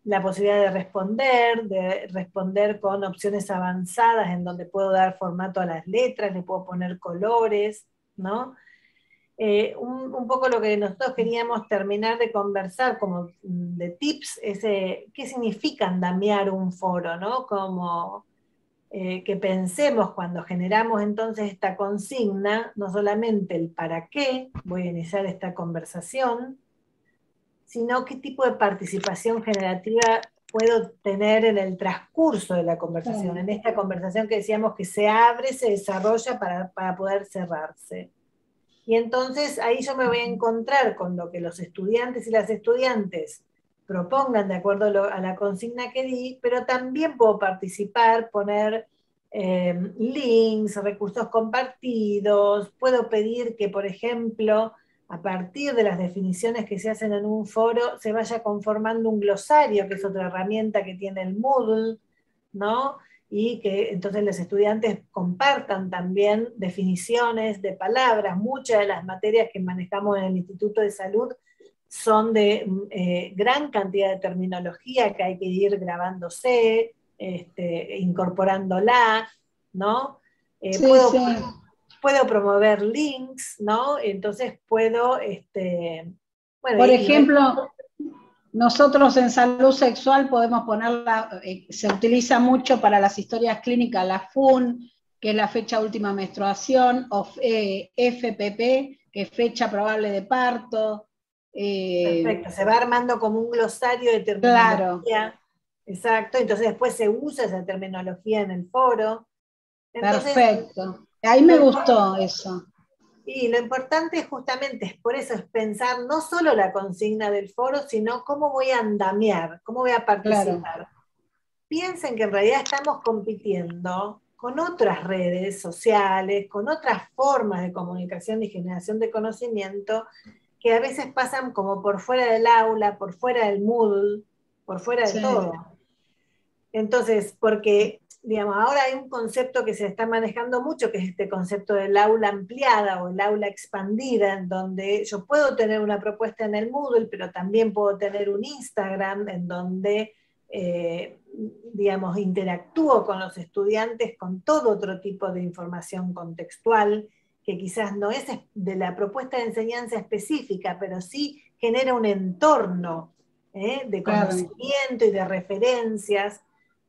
S1: la posibilidad de responder con opciones avanzadas en donde puedo dar formato a las letras, le puedo poner colores, ¿no? Un poco lo que nosotros queríamos terminar de conversar como de tips es qué significa andamiar un foro, ¿no? Como que pensemos cuando generamos entonces esta consigna, no solamente el para qué voy a iniciar esta conversación, sino qué tipo de participación generativa puedo tener en el transcurso de la conversación,
S4: sí.
S1: en esta conversación que decíamos que se abre, se desarrolla para poder cerrarse. Y entonces ahí yo me voy a encontrar con lo que los estudiantes y las estudiantes propongan de acuerdo a la consigna que di, pero también puedo participar, poner links, recursos compartidos, puedo pedir que, por ejemplo, a partir de las definiciones que se hacen en un foro, se vaya conformando un glosario, que es otra herramienta que tiene el Moodle, ¿no? Y que entonces los estudiantes compartan también definiciones de palabras. Muchas de las materias que manejamos en el Instituto de Salud son de gran cantidad de terminología que hay que ir grabándose, incorporándola, ¿no?
S4: Sí, sí.
S1: Puedo promover links, ¿no? Entonces puedo, bueno,
S4: Por ejemplo, nosotros en salud sexual podemos ponerla, se utiliza mucho para las historias clínicas, la FUN, que es la fecha última menstruación, o FPP, que es fecha probable de parto.
S1: perfecto, se va armando como un glosario de
S4: Claro,
S1: terminología, exacto, entonces después se usa esa terminología en el foro. Entonces,
S4: perfecto. Ahí
S1: lo,
S4: me
S1: impor-
S4: gustó eso.
S1: y lo importante es justamente, es por eso, es pensar no solo la consigna del foro, sino cómo voy a andamiar, cómo voy a
S4: Claro,
S1: participar. Piensen que en realidad estamos compitiendo con otras redes sociales, con otras formas de comunicación y generación de conocimiento, que a veces pasan como por fuera del aula, por fuera del Moodle, por fuera de
S4: sí,
S1: todo. Entonces, porque, digamos, ahora hay un concepto que se está manejando mucho, que es este concepto del aula ampliada o el aula expandida, en donde yo puedo tener una propuesta en el Moodle, pero también puedo tener un Instagram en donde, digamos, interactúo con los estudiantes con todo otro tipo de información contextual, que quizás no es de la propuesta de enseñanza específica, pero sí genera un entorno de
S4: claro.
S1: conocimiento y de referencias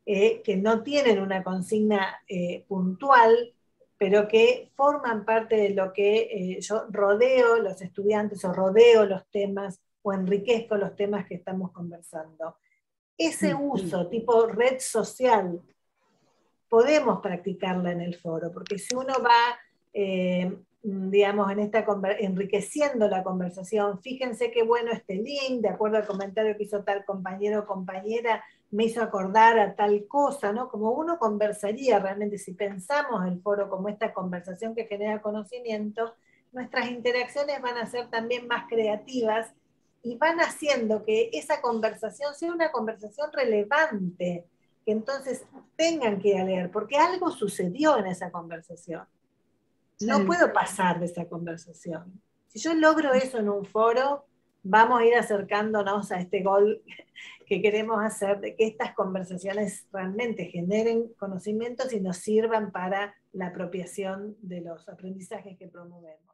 S1: que no tienen una consigna puntual, pero que forman parte de lo que yo rodeo los estudiantes o rodeo los temas o enriquezco los temas que estamos conversando. Ese uso tipo red social podemos practicarla en el foro, porque si uno va, digamos, enriqueciendo la conversación, fíjense qué bueno este link, de acuerdo al comentario que hizo tal compañero o compañera, me hizo acordar a tal cosa, ¿no? Como uno conversaría realmente, si pensamos el foro como esta conversación que genera conocimiento, nuestras interacciones van a ser también más creativas y van haciendo que esa conversación sea una conversación relevante, que entonces tengan que ir a leer, porque algo sucedió en esa conversación. No puedo pasar de esa conversación. Si yo logro eso en un foro, vamos a ir acercándonos a este gol que queremos hacer, de que estas conversaciones realmente generen conocimientos y nos sirvan para la apropiación de los aprendizajes que promovemos.